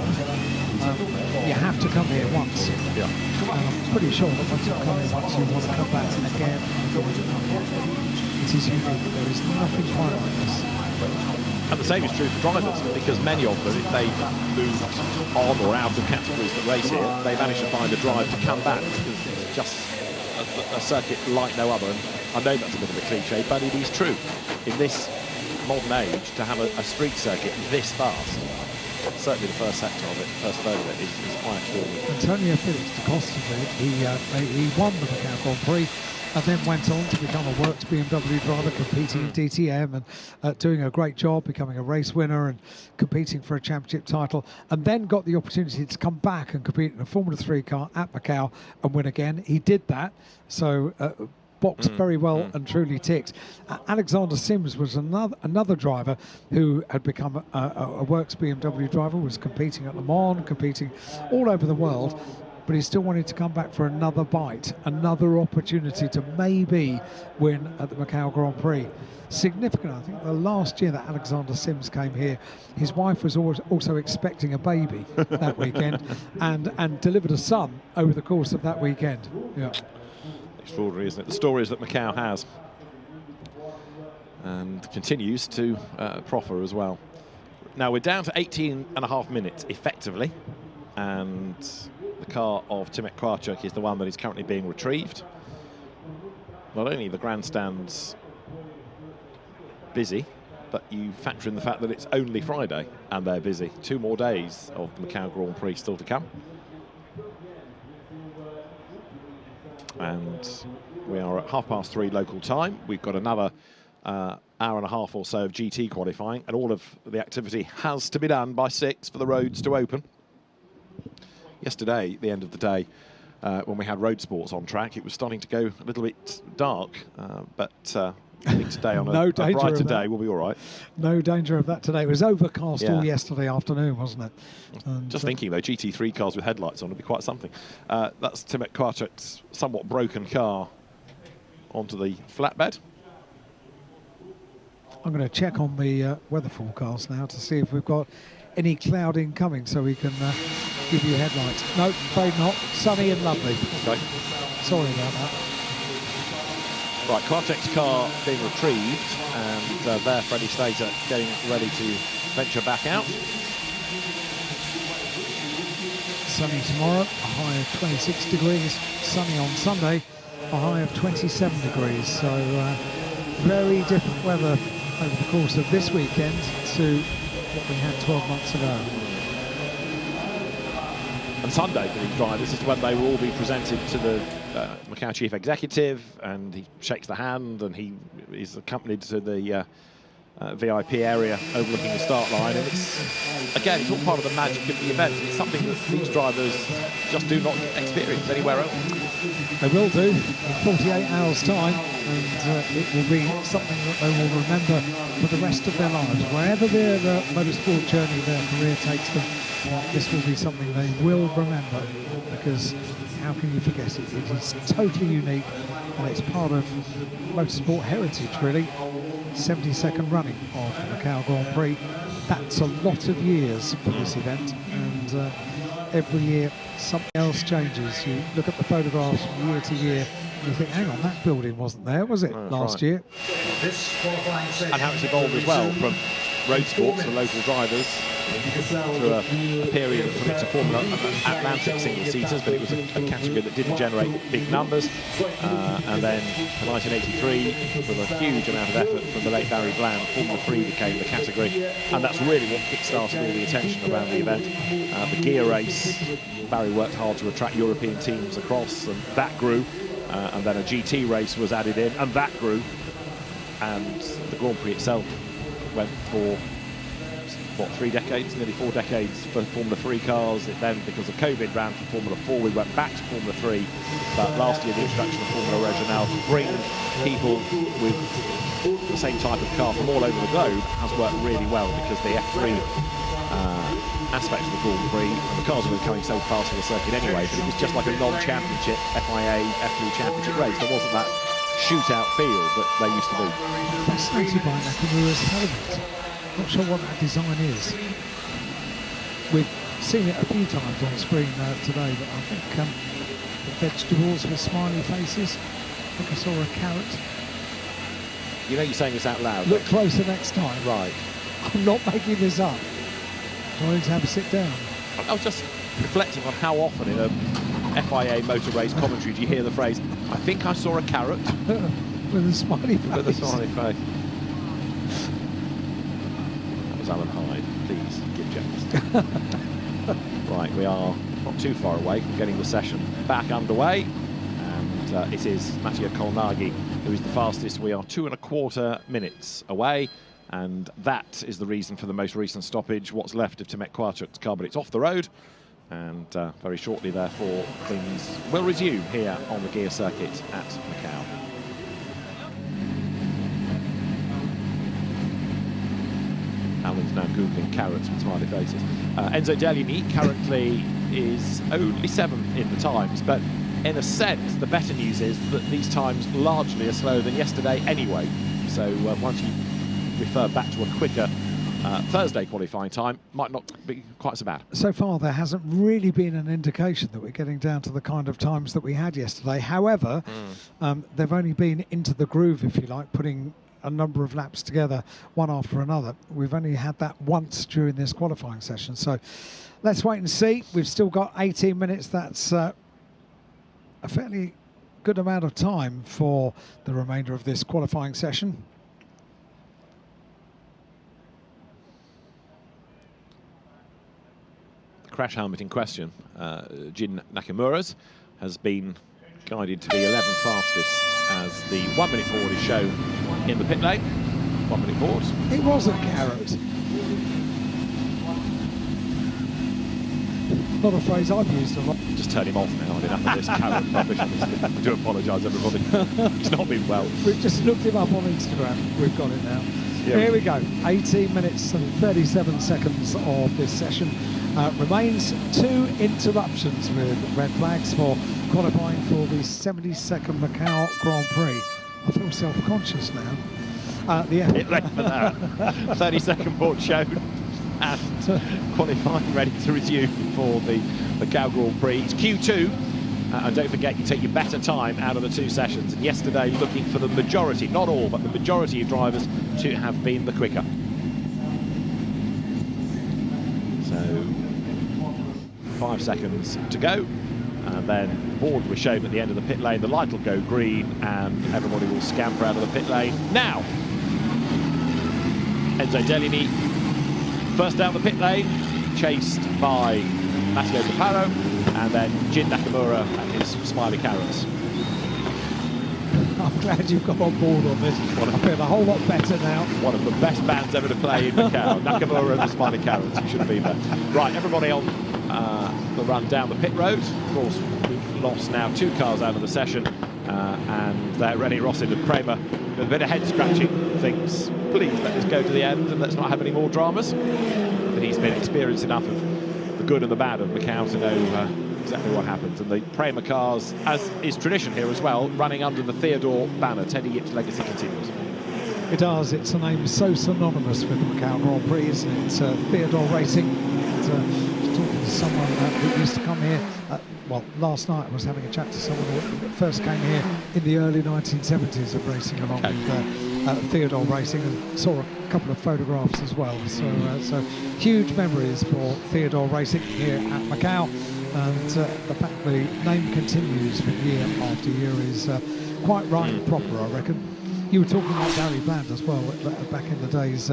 you have to come here once. Yeah. And I'm pretty sure that once you come here once, you want to come back again. It is unique. There is nothing quite like this. And the same is true for drivers, because many of them, if they move on or out of categories that race here, they manage to find a drive to come back, because it's just a circuit like no other. And I know that's a bit of a cliche, but it is true. In this modern age, to have a street circuit this fast, certainly the first sector of it, first third of it, is quite extraordinary. Antonio Felix da Costa did. He won the Macau Grand Prix and then went on to become a works BMW driver, competing in DTM and doing a great job, becoming a race winner and competing for a championship title, and then got the opportunity to come back and compete in a Formula 3 car at Macau and win again. He did that, so boxed very well and truly ticked. Alexander Sims was another driver who had become a works BMW driver, was competing at Le Mans, competing all over the world, but he still wanted to come back for another bite, another opportunity to maybe win at the Macau Grand Prix. Significant, I think, the last year that Alexander Sims came here, his wife was also expecting a baby that weekend and delivered a son over the course of that weekend. Yeah. Extraordinary, isn't it? The stories that Macau has, and continues to proffer as well. Now we're down to 18.5 minutes effectively, and the car of Timek Kwiatek is the one that is currently being retrieved. Not only the grandstands busy, but you factor in the fact that it's only Friday and they're busy. 2 more days of the Macau Grand Prix still to come. And we are at 3:30 local time. We've got another hour and a half or so of GT qualifying, and all of the activity has to be done by 6 for the roads to open. Yesterday, at the end of the day, when we had road sports on track, it was starting to go a little bit dark, but I think today on a brighter day we'll be all right. No danger of that today. It was overcast all yesterday afternoon, wasn't it? And just thinking, though, GT3 cars with headlights on would be quite something. That's Timek Kwiatek's somewhat broken car onto the flatbed. I'm going to check on the weather forecast now to see if we've got any clouding coming so we can give you headlights. No, afraid not. Sunny and lovely. Okay. Sorry about that. Right, Kwiatek's car being retrieved, and there Freddie Slater getting ready to venture back out. Sunny tomorrow, a high of 26 degrees, sunny on Sunday, a high of 27 degrees. So very different weather over the course of this weekend to what we had 12 months ago. And Sunday for these drivers is when they will all be presented to the Macau chief executive, and he shakes the hand, and he is accompanied to the VIP area overlooking the start line. And it's, again, it's all part of the magic of the event. It's something that these drivers just do not experience anywhere else. They will do in 48 hours' time, and it will be something that they will remember for the rest of their lives. Wherever their motorsport journey, their career takes them, this will be something they will remember, because how can you forget it? It is totally unique, and it's part of motorsport heritage, really. 72nd running of the Macau Grand Prix. That's a lot of years for this event, and every year something else changes. You look at the photographs from year to year, and you think, hang on, that building wasn't there, was it, last year? And how it's evolved as well, from road sports for local drivers through a period of Prix Formula Atlantic single-seaters, but it was a category that didn't generate big numbers. And then in 1983, with a huge amount of effort from the late Barry Bland, Formula 3 became the category, and that's really what kick-started all the attention around the event. The gear race, Barry worked hard to attract European teams across, and that grew. And then a GT race was added in, and that grew. And the Grand Prix itself went for, what, 3 decades, nearly 4 decades for Formula 3 cars. It then, because of COVID, ran for Formula 4. We went back to Formula 3. But last year, the introduction of Formula Regional to bring people with the same type of car from all over the globe has worked really well, because the F3 aspect of the Grand Prix, and the cars were coming so fast on the circuit anyway, but it was just like a non-championship FIA F3 championship race. There wasn't that shootout feel that they used to be. Fascinated by Nakamura's helmet. Not sure what that design is. We've seen it a few times on the screen today, but I think the vegetables with smiley faces. I think I saw a carrot. You know you're saying this out loud. Look closer next time. Right. I'm not making this up. Do I need to have a sit down? I was just reflecting on how often in a FIA motor race commentary do you hear the phrase, I think I saw a carrot. With a smiley face. With a smiley face. That was Alan Hyde. Please give James. Right, we are not too far away from getting the session back underway. And it is Mattia Colnaghi who is the fastest. We are 2¼ minutes away. And that is the reason for the most recent stoppage. What's left of Timek Kwarchuk's car, but it's off the road. And very shortly, therefore, things will resume here on the gear circuit at Macau. Alan's now googling carrots with smiley faces. Enzo Deligny currently is only 7th in the times, but in a sense, the better news is that these times largely are slower than yesterday anyway. So once you refer back to a quicker Thursday qualifying time, might not be quite so bad. So far there hasn't really been an indication that we're getting down to the kind of times that we had yesterday. However, they've only been into the groove, if you like, putting a number of laps together one after another. We've only had that once during this qualifying session, so let's wait and see. We've still got 18 minutes. That's a fairly good amount of time for the remainder of this qualifying session. Crash helmet in question, Jin Nakamura's, has been guided to be 11th fastest as the 1 minute board is shown in the pit lane. 1 minute board. It was a carrot. Not a phrase I've used a lot. Just turn him off now. I've enough of this carrot rubbish. I do apologise, everybody. He's not been well. We've just looked him up on Instagram. We've got it now. Yeah. Here we go. 18 minutes and 37 seconds of this session. Remains 2 interruptions with red flags for qualifying for the 72nd Macau Grand Prix. I feel self-conscious now. It left for that. 30-second board shown, and qualifying ready to resume for the Macau Grand Prix. It's Q2, and don't forget you take your better time out of the 2 sessions. And yesterday, looking for the majority, not all, but the majority of drivers to have been the quicker. So 5 seconds to go. And then the board was shown at the end of the pit lane. The light will go green and everybody will scamper out of the pit lane. Now, Enzo Dellini, first down the pit lane, chased by Matteo Caparo, and then Jin Nakamura and his Smiley Carrots. I'm glad you've got on board on this. I feel a whole lot better now. One of the best bands ever to play in Macau. Nakamura and the Smiley Carrots. You should have been there. Right, everybody on the run down the pit road. Of course, we've lost now 2 cars out of the session, and Rennie Rossin and Kramer with a bit of head scratching thinks, please let us go to the end and let's not have any more dramas. But he's been experienced enough of the good and the bad of Macau to know exactly what happens. And the Prema cars, as is tradition here as well, running under the Theodore banner. Teddy Yip's legacy continues. It does. It's a name so synonymous with the Macau Grand Prix, isn't it? It's Theodore Racing. And, talking to someone that used to come here, well, last night I was having a chat to someone that first came here in the early 1970s of racing along with Theodore Racing, and saw a couple of photographs as well. So huge memories for Theodore Racing here at Macau. And the fact the name continues for year after year is quite right and proper, I reckon. You were talking about Barry Bland as well, back in the days,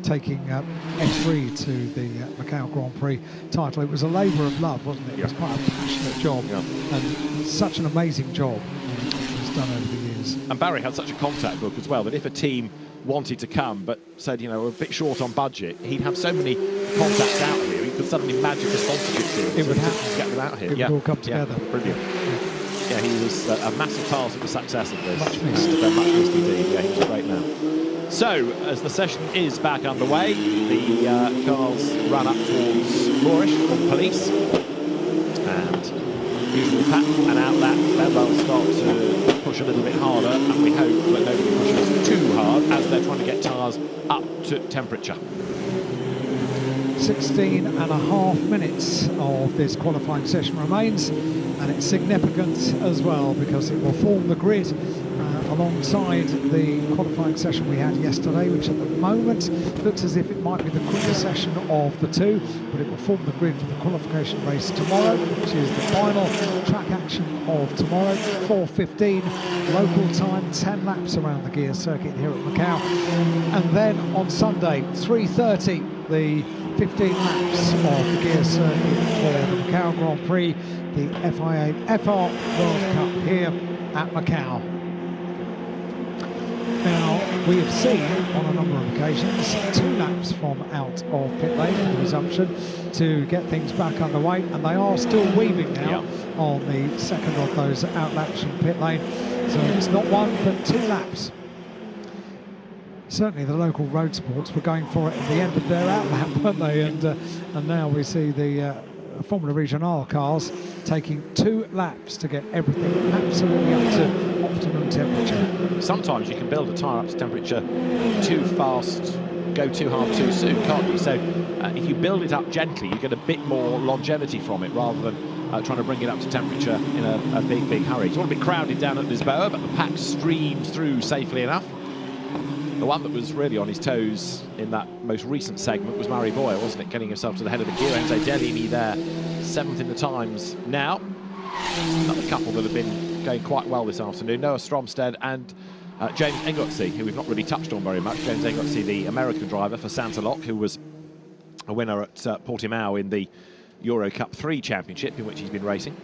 taking F3 to the Macau Grand Prix title. It was a labour of love, wasn't it? It was quite a passionate job, and such an amazing job which was done over the years. And Barry had such a contact book as well that if a team wanted to come but said, you know, we're a bit short on budget, he'd have so many contacts out here, he could suddenly magic a sponsorship deal. It would happen to get them out here. It would all come together. Brilliant. Yeah, he was a massive part of the success of this. Much missed. Much missed indeed. Yeah, he was a great man. So, as the session is back underway, the cars run up towards Moorish on Police, and usual pattern and out that, then they'll start to push a little bit harder, and we hope that nobody pushes too hard as they're trying to get tyres up to temperature. 16.5 minutes of this qualifying session remains, and it's significant as well because it will form the grid alongside the qualifying session we had yesterday, which at the moment looks as if it might be the quicker session of the two, but it will form the grid for the qualification race tomorrow, which is the final track action of tomorrow. 4:15 local time, 10 laps around the gear circuit here at Macau, and then on Sunday 3:30 the 15 laps of the gear circuit for the Macau Grand Prix, the FIA FR World Cup here at Macau. Now, we have seen on a number of occasions 2 laps from out of pit lane for resumption to get things back underway, and they are still weaving now on the second of those out laps from pit lane. So it's not 1 but 2 laps. Certainly the local road sports were going for it at the end of their outlap, weren't they? And now we see the Formula Regional cars taking 2 laps to get everything absolutely up to optimum temperature. Sometimes you can build a tyre up to temperature too fast, go too hard too soon, can't you? So if you build it up gently, you get a bit more longevity from it rather than trying to bring it up to temperature in a big hurry. It's all a bit crowded down at Lisboa, but the pack streams through safely enough. The one that was really on his toes in that most recent segment was Murray Boyle, wasn't it? Getting himself to the head of the queue. Enzo Dellini there, 7th in the times now. Another couple that have been going quite well this afternoon, Noah Stromstead and James Engotzi, who we've not really touched on very much. James Engotzi, the American driver for Santa Loc, who was a winner at Portimao in the Euro Cup 3 Championship, in which he's been racing.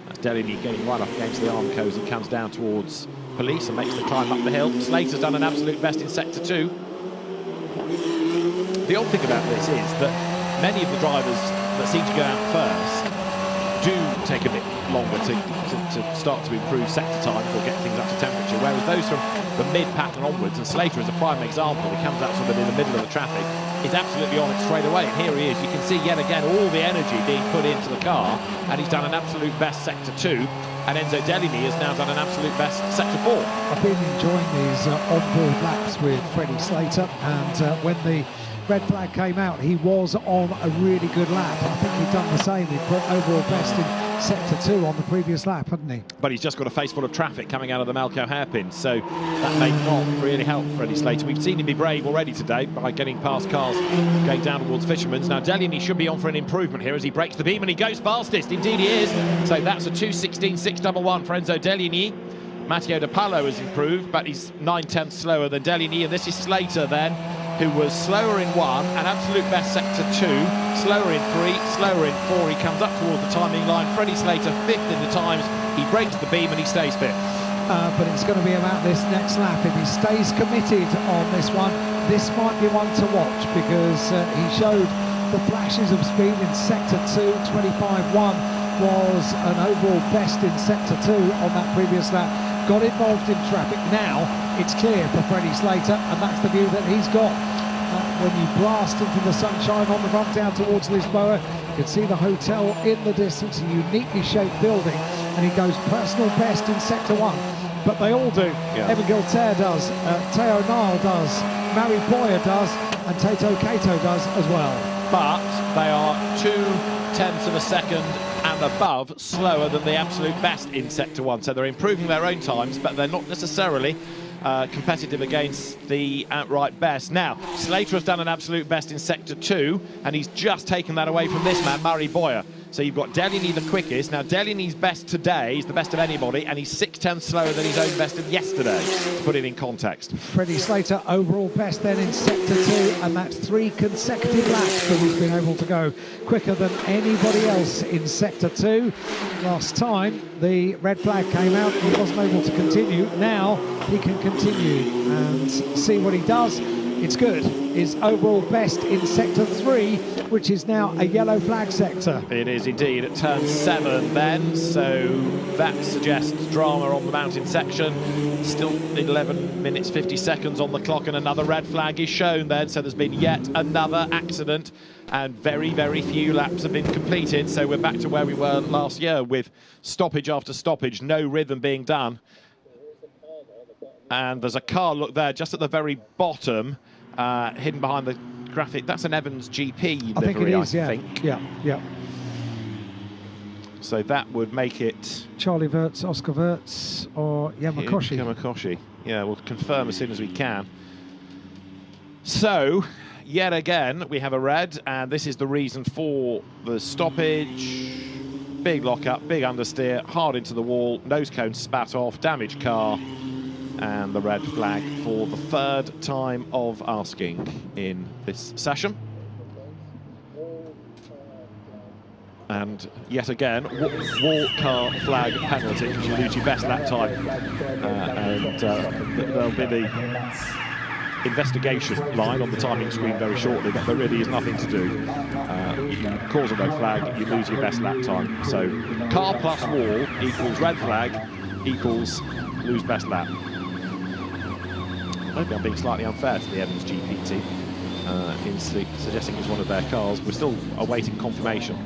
That's Dellini getting right up against the Armco as he comes down towards Police and makes the climb up the hill. Slater's done an absolute best in sector 2. The odd thing about this is that many of the drivers that seem to go out first do take a bit longer to start to improve sector times or get things up to temperature, whereas those from the mid-pattern onwards, and Slater is a prime example, he comes out sort of in the middle of the traffic, is absolutely on it straight away, and here he is. You can see yet again all the energy being put into the car, and he's done an absolute best sector 2, and Enzo Dellini has now done an absolute best sector 4. I've been enjoying these on-board laps with Freddie Slater, and when the red flag came out, he was on a really good lap. I think he'd done the same. He put overall best in sector 2 on the previous lap, hadn't he? But he's just got a face full of traffic coming out of the Macau hairpin, so that may not really help Freddie Slater. We've seen him be brave already today by getting past cars going down towards Fisherman's. Now Deliany should be on for an improvement here as he breaks the beam, and he goes fastest. Indeed he is. So that's a 2:16.611 for Enzo Deliany. Matteo De Palo has improved, but he's 9/10 slower than Deliany, and this is Slater then, who was slower in 1 and absolute best sector 2, slower in 3, slower in 4. He comes up towards the timing line. Freddie Slater 5th in the times. He breaks the beam and he stays 5th. But it's going to be about this next lap. If he stays committed on this one, this might be one to watch, because he showed the flashes of speed in sector 2. 25.1 was an overall best in sector 2 on that previous lap. Got involved in traffic. Now it's clear for Freddie Slater, and that's the view that he's got. When you blast into the sunshine on the run down towards Lisboa, you can see the hotel in the distance, a uniquely shaped building, and he goes personal best in sector 1. But they all do. Yeah. Evan Giltaire does, Teo Nile does, Mari Boyer does, and Tato Kato does as well. But they are 0.2 of a second and above slower than the absolute best in sector 1, so they're improving their own times, but they're not necessarily competitive against the outright best. Now Slater has done an absolute best in sector 2, and he's just taken that away from this man, Mari Boyer. So you've got Deliany the quickest. Now Deliany's best today is the best of anybody, and he's 6/10 slower than his own best of yesterday, to put it in context. Freddie Slater overall best then in sector 2, and that's 3 consecutive laps that he's been able to go quicker than anybody else in sector 2. Last time the red flag came out, he wasn't able to continue. Now he can continue and see what he does. It's good. His overall best in sector 3, which is now a yellow flag sector. It is indeed at turn 7 then, so that suggests drama on the mountain section. Still 11 minutes 50 seconds on the clock, and another red flag is shown then, so there's been yet another accident, and very, very few laps have been completed, so we're back to where we were last year with stoppage after stoppage, no rhythm being done. And there's a car, look there, just at the very bottom, hidden behind the graphic. That's an Evans GP livery, I think it is, I think. Yeah. So that would make it... Charlie Wirtz, Oscar Wirtz, or Yamakoshi. Yamakoshi. Yeah, we'll confirm as soon as we can. So, yet again, we have a red, and this is the reason for the stoppage. Big lock-up, big understeer, hard into the wall, nose cone spat off, damaged car, and the red flag for the 3rd time of asking in this session. And yet again, wall car flag penalty, because you lose your best lap time. And there'll be the investigation line on the timing screen very shortly, but there really is nothing to do. You cause a red flag, you lose your best lap time. So car plus wall equals red flag equals lose best lap. Maybe I'm being slightly unfair to the Evans GP team in suggesting it's one of their cars. We're still awaiting confirmation,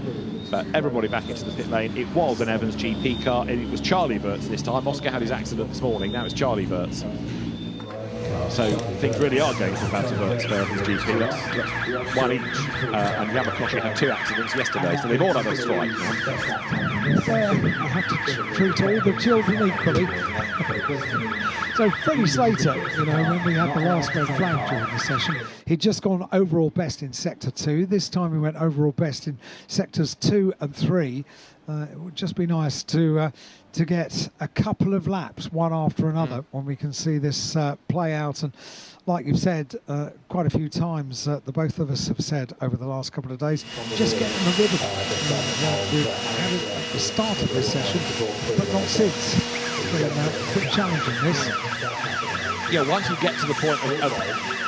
but everybody back into the pit lane. It was an Evans GP car, and it was Charlie Wirtz this time. Oscar had his accident this morning, now it's Charlie Wirtz. So things really are going from bad to Wirtz for Evans GP. That's one each, and Yamakoshi had 2 accidents yesterday, so they've all had a strike now. You have to treat all the children equally. So Freddie Slater, you know, when we had the last red flag during the session, he'd just gone overall best in sector 2. This time he went overall best in sectors 2 and 3. It would just be nice to get a couple of laps, one after another, when we can see this play out. And like you've said quite a few times, the both of us have said over the last couple of days, just get in the rhythm. We've had it at the start of this session, but not since. It's been a quick challenge in this. Yeah, once you get to the point of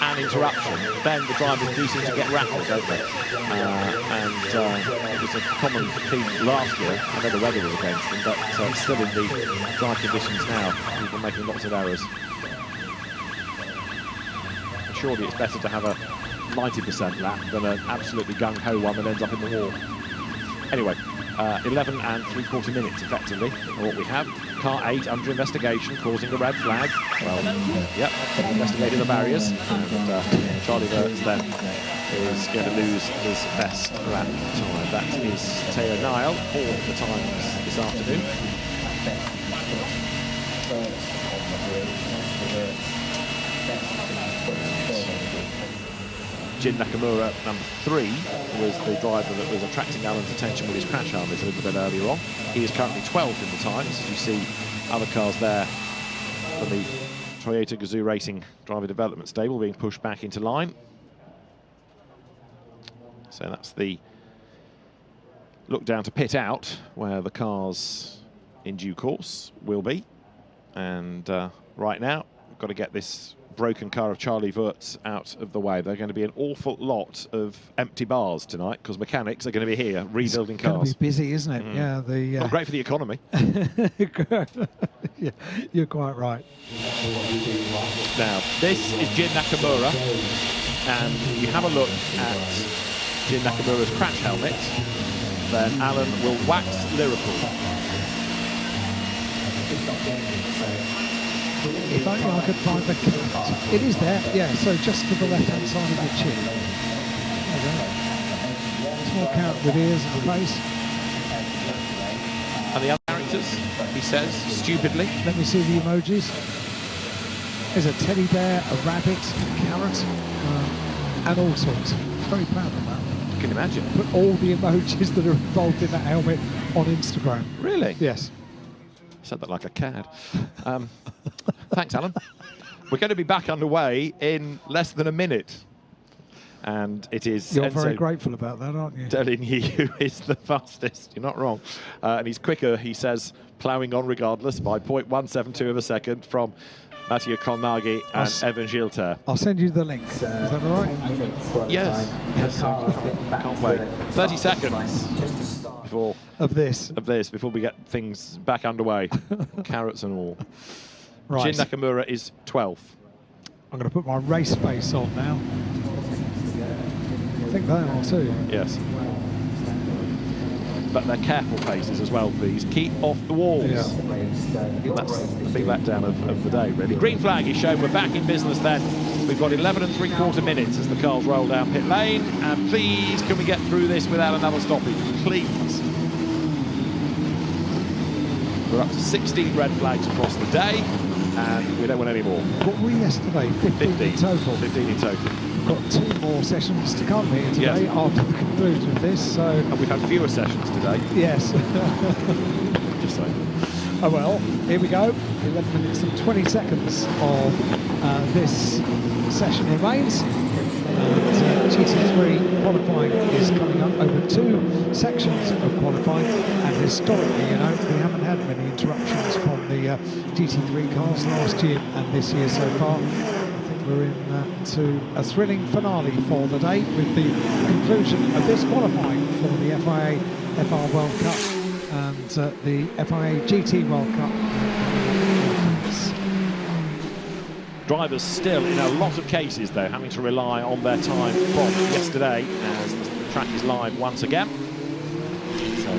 an interruption, then the drivers do seem to get rattled, don't they? It was a common theme last year. I know the weather was against them, but still in the dry conditions now, people making lots of errors. And surely it's better to have a 90% lap than an absolutely gung-ho one that ends up in the wall. Anyway, 11 and 3/4 minutes effectively are what we have. Car 8 under investigation, causing a red flag. Well, yep, investigating the barriers, and Charlie Wirtz then is going to lose his best lap time. That is Teo Nile for the times this afternoon. Jin Nakamura, number 3, was the driver that was attracting Alan's attention with his crash helmet a little bit earlier on. He is currently 12th in the times, as you see other cars there from the Toyota Gazoo Racing driver development stable being pushed back into line. So that's the look down to pit out, where the cars in due course will be. And right now, we've got to get this broken car of Charlie Wurtz out of the way. There are going to be an awful lot of empty bars tonight because mechanics are going to be here rebuilding cars. It's going to be busy, isn't it? Yeah, Not great for the economy. Yeah, you're quite right. Now, this is Jin Nakamura, and you have a look at Jin Nakamura's crash helmet, then Alan will wax lyrical. If only I could find the cut. It is there, yeah, so just to the left-hand side of your chin. There you go. Small carrot with ears and a face. And the other characters, he says, stupidly. Let me see the emojis. There's a teddy bear, a rabbit, a carrot, and all sorts. Very proud of that. You can imagine. Put all the emojis that are involved in that helmet on Instagram. Really? Yes. Said that like a cad. Thanks, Alan. We're going to be back underway in less than a minute. And it is... You're very grateful about that, aren't you? Deligny, who is the fastest. You're not wrong. And he's quicker, he says, ploughing on regardless by 0.172 of a second from Mathieu Colnaghi and Evan Gilter. I'll send you the link. Is that all right? Yes. Yes. Can't wait. 30 seconds before before we get things back underway. Carrots and all. Right. Jin Nakamura is 12th. I'm going to put my race face on now. I think they are too. Yes. But they're careful faces as well, please. Keep off the walls. Yeah. That's the big letdown of the day, really. Green flag is shown. We're back in business then. We've got 11 3/4 minutes as the cars roll down pit lane. And please, can we get through this without another stoppage? Please. We're up to 16 red flags across the day, and we don't want any more. What were we yesterday? 15 in total. 15 in total. We've got 2 more sessions to come here today after the conclusion of this. So. And we've had fewer sessions today. Yes. Just saying. Oh well, here we go. 11 minutes and 20 seconds of this session remains. And GT3 qualifying is coming up over 2 sections of qualifying, and historically, you know, we haven't had many interruptions from the GT3 cars last year and this year so far. I think we're in to a thrilling finale for the day with the conclusion of this qualifying for the FIA FR World Cup and the FIA GT World Cup. Drivers still, in a lot of cases, though, having to rely on their time from yesterday as the track is live once again. So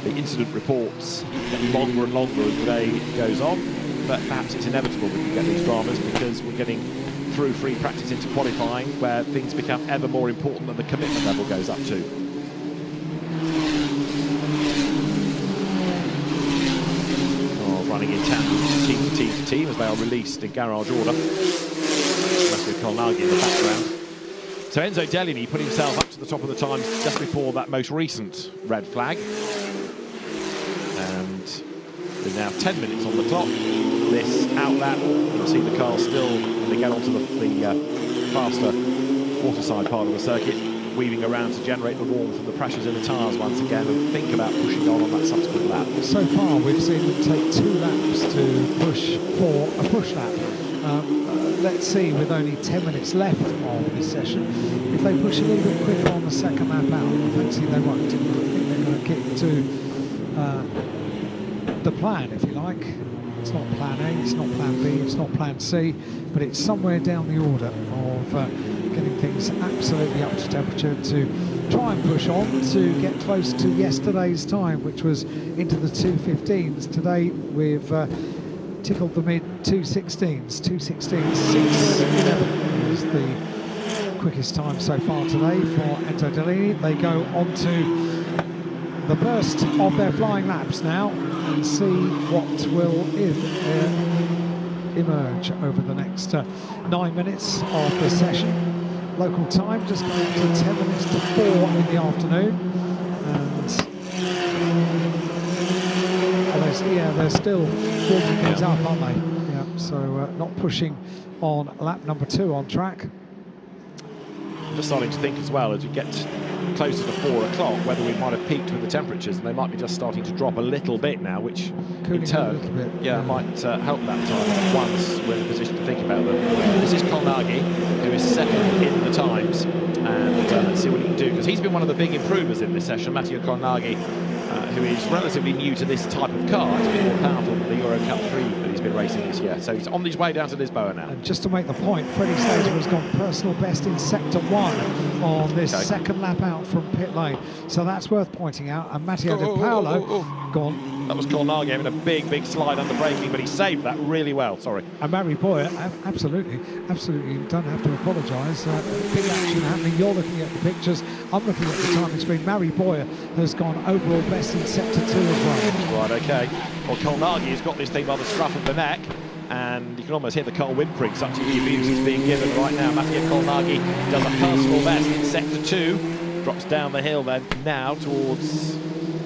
the incident reports get longer and longer as the day goes on, but perhaps it's inevitable that you get these dramas because we're getting through free practice into qualifying where things become ever more important and the commitment level goes up too. Running in tandem, team to team, as they are released in garage order. That's with Colnaghi in the background. So Enzo Deligny put himself up to the top of the times just before that most recent red flag. And with now 10 minutes on the clock, this outlap, you'll see the car still, when they get onto the faster waterside part of the circuit, weaving around to generate the warmth and the pressures in the tyres once again and think about pushing on that subsequent lap. So far we've seen them take 2 laps to push for a push lap. Let's see, with only 10 minutes left of this session, if they push a little bit quicker on the second lap out. Thankfully they won't. I think they're going to kick to the plan, if you like. It's not plan A, it's not plan B, it's not plan C, but it's somewhere down the order of getting things absolutely up to temperature to try and push on to get close to yesterday's time, which was into the 2:15s. Today we've tickled the mid 2:16s. 2:16, 6:11 is the quickest time so far today for Enzo Dellini. They go on to the first of their flying laps now and see what will emerge over the next 9 minutes of the session. Local time just going to 10 minutes to 4 in the afternoon. And they're still warming things up, aren't they? Yeah, so not pushing on lap number 2 on track. Just starting to think as well, as we get closer to 4 o'clock, whether we might have peaked with the temperatures, and they might be just starting to drop a little bit now, which Cooling in turn might help that time once we're in a position to think about them. This is Kolnagi, who is second in the times, and let's see what he can do, because he's been one of the big improvers in this session. Matteo Kolnagi, who is relatively new to this type of car. It's been more powerful than the Euro Cup 3 that he's been racing this year. So he's on his way down to Lisboa now. And just to make the point, Freddie Slater has gone personal best in sector 1 on this second lap out from pit lane. So that's worth pointing out. And Matteo De Paolo gone. That was Kolnagi having a big slide under braking, but he saved that really well. Sorry. And Mary Boyer, absolutely, you don't have to apologise. Big action happening. You're looking at the pictures. I'm looking at the timing screen. Mary Boyer has gone overall best in sector 2 as well. Right, okay. Well, Kolnagi has got this thing by the scruff of the neck, and you can almost hear the car whimpering. Such abuse is being given right now. Matteo Kolnagi does a personal best in sector 2, drops down the hill then now towards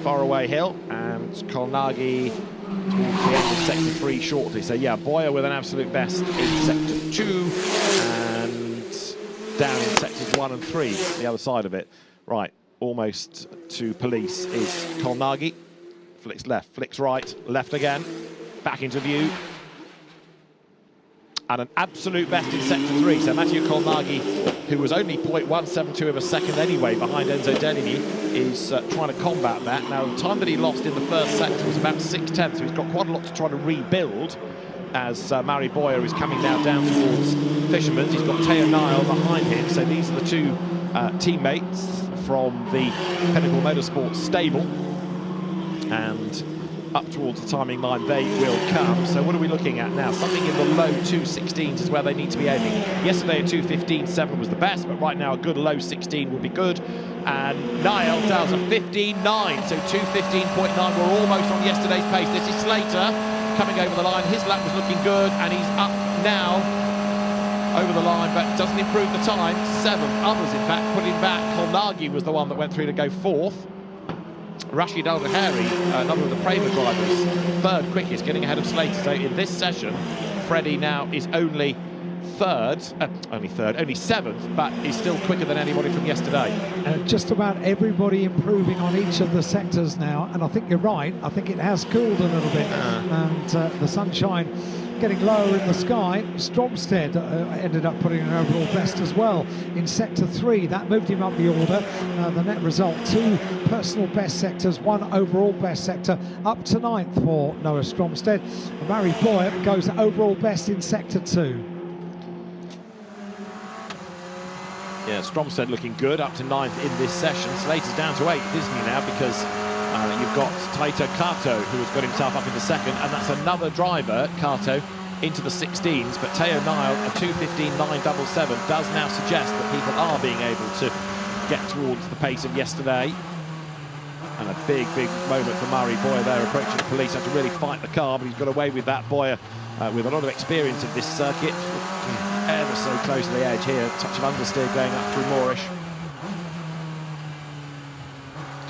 Faraway Hill, and Kolnagi towards the end of sector 3 shortly. So yeah, Boyer with an absolute best in sector 2, and down in sectors 1 and 3, the other side of it. Right, almost to police is Kolnagi. Flicks left, flicks right, left again, back into view. And an absolute best in sector 3. So Matteo Kolnagi, who was only 0.172 of a second anyway behind Enzo Dellini, is trying to combat that. Now, the time that he lost in the first sector was about 6/10, so he's got quite a lot to try to rebuild as Mary Boyer is coming now down towards Fisherman's. He's got Teo Nile behind him, so these are the two teammates from the Pinnacle Motorsports stable. And up towards the timing line they will come. So what are we looking at now? Something in the low 2:16s is where they need to be aiming. Yesterday a 2:15.7 was the best, but right now a good low 16 would be good. And Niall does a 15.9, so 2:15.9. We're almost on yesterday's pace. This is Slater coming over the line. His lap was looking good, and he's up now over the line, but doesn't improve the time. 7th. Others, in fact, put him back. Kolnagi was the one that went through to go 4th. Rashid Al-Bahari, another of the Prima drivers, 3rd quickest, getting ahead of Slater. So in this session, Freddie now is only 7th, but he's still quicker than anybody from yesterday. Just about everybody improving on each of the sectors now, and I think you're right. I think it has cooled a little bit, and the sunshine getting lower in the sky. Stromstead ended up putting an overall best as well in sector 3. That moved him up the order. The net result, 2 personal best sectors, 1 overall best sector, up to 9th for Noah Stromstead. Mary Boyer goes overall best in sector 2. Yeah, Stromstead looking good, up to 9th in this session. Slater's down to 8th, isn't he now, because you've got Taito Kato, who has got himself up into 2nd, and that's another driver, Kato, into the 16s. But Teo Nile, a 2:15.977, does now suggest that people are being able to get towards the pace of yesterday. And a big moment for Murray Boyer there, approaching the police. Had to really fight the car, but he's got away with that. Boyer, with a lot of experience of this circuit, ever so close to the edge here. Touch of understeer going up through Moorish.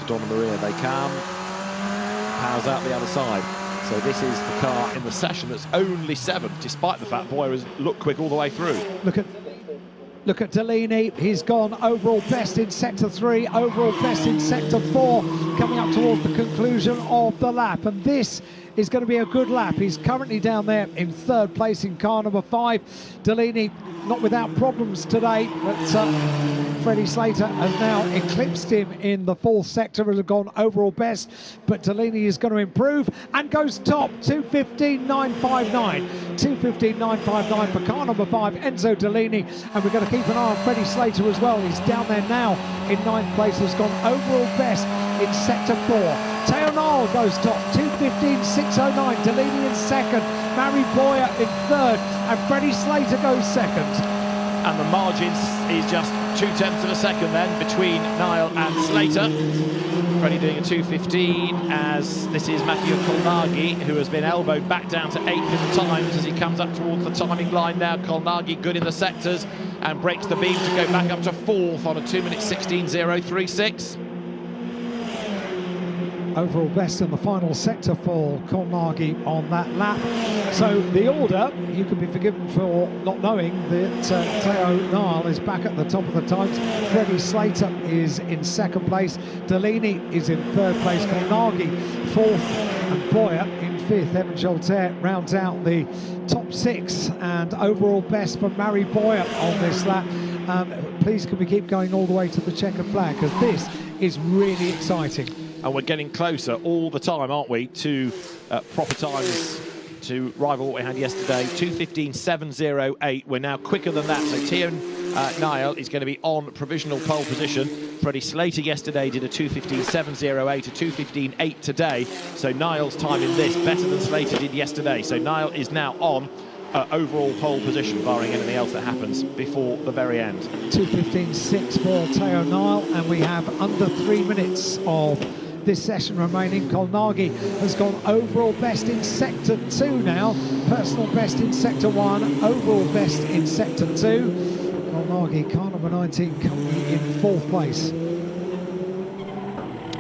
Donna Maria, they come, powers out the other side. So this is the car in the session that's only 7th, despite the fact Boyer has looked quick all the way through. Look at Dellini. He's gone overall best in sector 3, overall best in sector 4, coming up towards the conclusion of the lap. And this is going to be a good lap. He's currently down there in 3rd place in car number 5. Dellini not without problems today, but Freddie Slater has now eclipsed him in the 4th sector, has gone overall best, but Dellini is going to improve and goes top, 2:15.959. 2:15.959 for car number 5, Enzo Dellini, and we're going to keep an eye on Freddie Slater as well. He's down there now in 9th place, has gone overall best in sector 4. Teo Nile goes top, 2:15.609. Dellini in 2nd, Mary Boyer in 3rd, and Freddie Slater goes 2nd. And the margins is just 2/10 of a second then between Niall and Slater. Freddie doing a 2:15 as this is Matthew Kolnagi, who has been elbowed back down to 8th in the times as he comes up towards the timing line now. Kolnagi good in the sectors and breaks the beam to go back up to 4th on a 2:16.036. Overall best in the final sector for Kolnagi on that lap. So the order, you can be forgiven for not knowing that Theo Niall is back at the top of the times. Freddie Slater is in 2nd place. Delaney is in 3rd place. Kolnagi 4th and Boyer in 5th. Evan Scholter rounds out the top 6 and overall best for Mary Boyer on this lap. Please can we keep going all the way to the checkered flag, because this is really exciting. And we're getting closer all the time, aren't we, to proper times to rival what we had yesterday. 2:15.708. We're now quicker than that. So Theo Niall is going to be on provisional pole position. Freddie Slater yesterday did a 2:15.708, a 2:15.8 today. So Niall's time in this better than Slater did yesterday. So Niall is now on overall pole position, barring anything else that happens before the very end. 2:15.6 for Theo Niall, and we have under 3 minutes of this session remaining. Kolnagi has gone overall best in sector 2 now, personal best in sector 1, overall best in sector 2. Kolnagi, car number 19, coming in 4th place.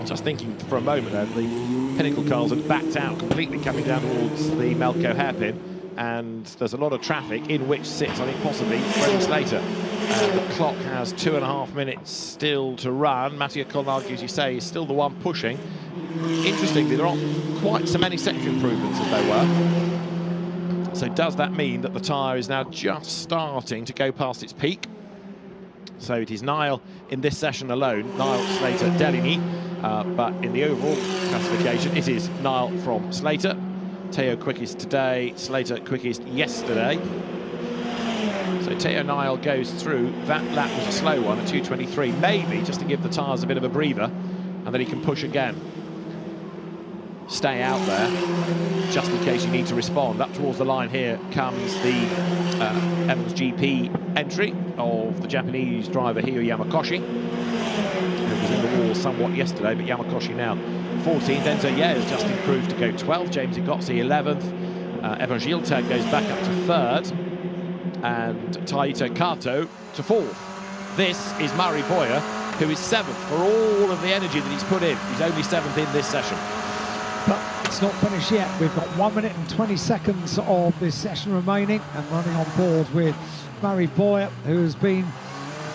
Just thinking for a moment then, the Pinnacle cars had backed out completely coming down towards the Melco hairpin, and there's a lot of traffic in which sits, I think, possibly Freddie Slater. The clock has 2.5 minutes still to run. Mattia Kolnagi, as you say, is still the one pushing. Interestingly, there aren't quite so many sector improvements as there were. So does that mean that the tyre is now just starting to go past its peak? So it is Niall in this session alone, Niall, Slater, Deligny, but in the overall classification, it is Niall from Slater. Theo quickest today, Slater quickest yesterday. So Theo Niall goes through. That lap was a slow one, a 2:23, maybe just to give the tyres a bit of a breather, and then he can push again. Stay out there, just in case you need to respond. Up towards the line here comes the Evans GP entry of the Japanese driver Hiro Yamakoshi, who was in the wall somewhat yesterday, but Yamakoshi now 14th. Enzo has just improved to go 12th. James Igotzi 11th. Evan Giltag goes back up to 3rd. And Taito Kato to 4th. This is Murray Boyer, who is 7th for all of the energy that he's put in. He's only 7th in this session. But it's not finished yet. We've got 1 minute and 20 seconds of this session remaining, and running on board with Murray Boyer, who has been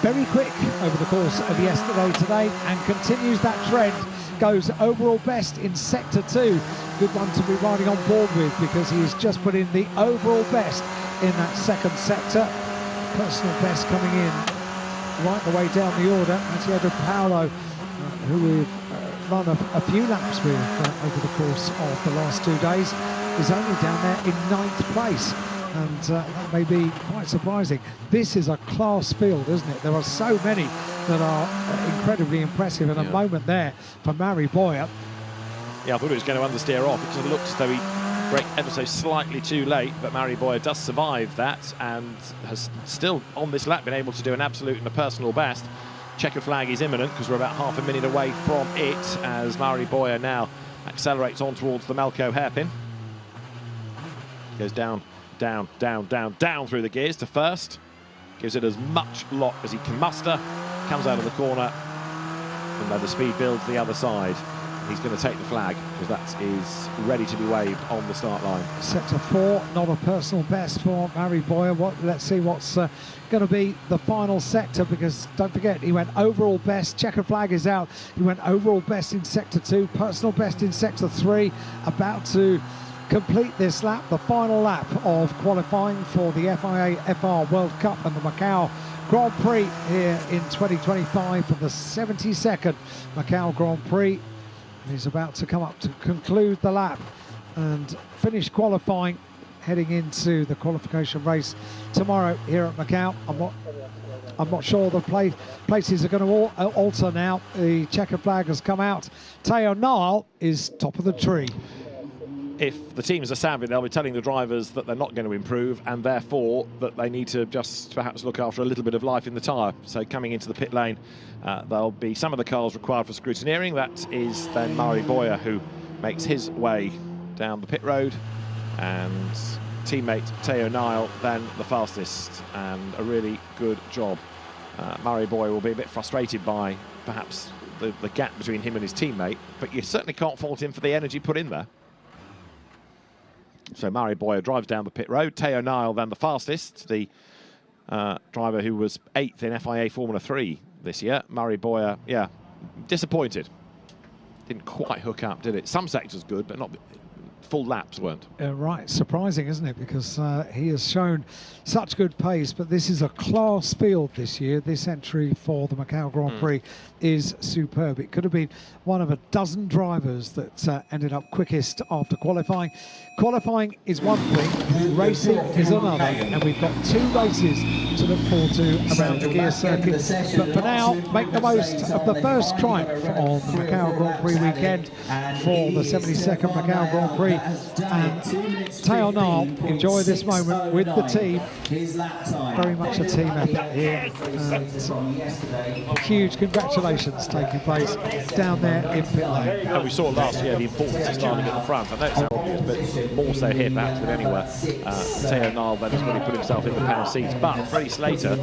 very quick over the course of yesterday, today, and continues that trend. Goes overall best in sector 2. Good one to be riding on board with, because he has just put in the overall best in that 2nd sector. Personal best coming in right the way down the order. Matteo De Paolo, who we've run a few laps with over the course of the last 2 days, is only down there in 9th place. And that may be quite surprising. This is a class field, isn't it? There are so many that are incredibly impressive, and a moment there for Murray Boyer. Yeah, I thought he was going to understeer off. It just looked as though he braked ever so slightly too late, but Murray Boyer does survive that and has still on this lap been able to do an absolute and a personal best. Checkered flag is imminent because we're about half a minute away from it as Murray Boyer now accelerates on towards the Melco hairpin. Goes down, down, down, down, down through the gears to 1st. Gives it as much lot as he can muster. Comes out of the corner, and then the speed builds the other side. He's going to take the flag because that is ready to be waved on the start line. Sector 4, not a personal best for Murray Boyer. Let's see what's going to be the final sector, because don't forget, he went overall best. Checkered flag is out. He went overall best in sector 2, personal best in sector 3. About to complete this lap, the final lap of qualifying for the FIA FR World Cup and the Macau Grand Prix here in 2025 for the 72nd Macau Grand Prix. He's about to come up to conclude the lap and finish qualifying, heading into the qualification race tomorrow here at Macau. I'm not sure the places are going to alter now. The checkered flag has come out. Theo Niall is top of the tree. if the teams are savvy, they'll be telling the drivers that they're not going to improve, and therefore that they need to just perhaps look after a little bit of life in the tyre. So coming into the pit lane, there'll be some of the cars required for scrutineering. That is then Murray Boyer, who makes his way down the pit road, and teammate Theo Nile then the fastest, and a really good job. Murray Boyer will be a bit frustrated by perhaps the gap between him and his teammate, but you certainly can't fault him for the energy put in there. So Murray Boyer drives down the pit road. Theo Nile then the fastest, the driver who was 8th in FIA Formula 3 this year. Murray Boyer, yeah, disappointed. Didn't quite hook up, did it? Some sectors good, but not full laps weren't. Right, surprising, isn't it? Because he has shown such good pace, but this is a class field this year. This entry for the Macau Grand Prix is superb. It could have been one of a dozen drivers that ended up quickest after qualifying. Qualifying is one thing, racing is another, and we've got 2 races to look forward to around the gear circuit. But for now, make the most of the first triumph on the Macau Grand Prix weekend for the 72nd Macau Grand Prix. And Theo Nile, enjoy this moment with the team. Very much a team effort here. And huge congratulations taking place down there in pit lane. And we saw last year the importance of starting at the front. I know it's obvious, but more so here perhaps than anywhere. Theo Nile then has really put himself in the power seats. But Freddie Slater,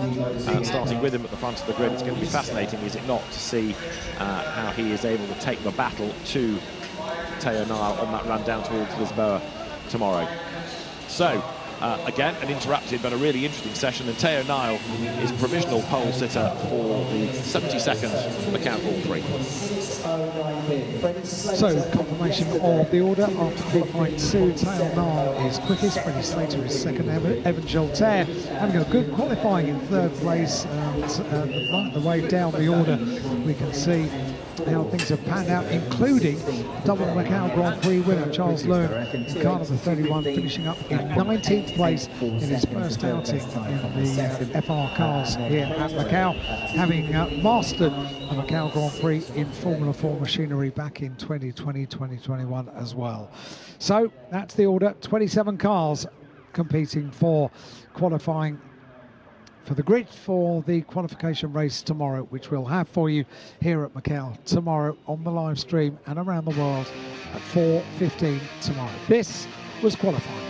starting with him at the front of the grid, it's going to be fascinating, is it not, to see how he is able to take the battle to Theo Nile on that run down towards Lisboa tomorrow. So, again, an interrupted but a really interesting session, and Theo Nile is provisional pole sitter for the 72nd Macau Grand Prix. So, confirmation of the order after qualifying 2. Theo Nile is quickest, Freddie Slater is second, Evan Giltaire having a good qualifying in 3rd place. Right the way down the order, we can see how things have panned out, including double Macau Grand Prix winner Charles Learn in car number 31, finishing up in 19th place in his first outing in the FR cars here at Macau, having mastered the Macau Grand Prix in Formula 4 machinery back in 2020-2021 as well. So that's the order, 27 cars competing for qualifying for the grid for the qualification race tomorrow, which we'll have for you here at Macau tomorrow on the live stream and around the world at 4:15 tomorrow. This was qualifying.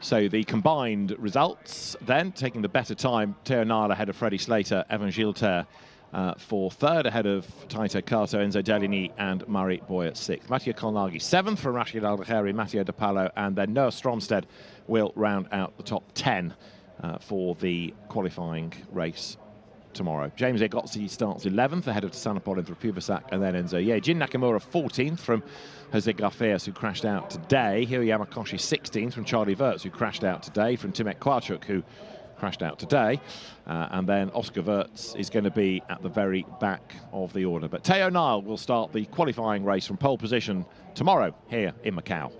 So the combined results then, taking the better time, Theo Nile ahead of Freddie Slater, Evan Giltaire for 3rd, ahead of Taito Kato, Enzo Deligny and Murray Boyer 6th. Mattia Colnaghi 7th for Rashid Al-Dakheri, Matteo De Palo, and then Noah Stromstead will round out the top 10 for the qualifying race tomorrow. James Egozzi starts 11th ahead of Tsanopol and Pruvasak, and then Enzo Ye. Jin Nakamura 14th from Jose Garfias, who crashed out today. Hiro Yamakoshi 16th from Charlie Wirtz, who crashed out today, from Timek Kwarchuk, who crashed out today. And then Oscar Wirtz is going to be at the very back of the order. But Theo Nile will start the qualifying race from pole position tomorrow here in Macau.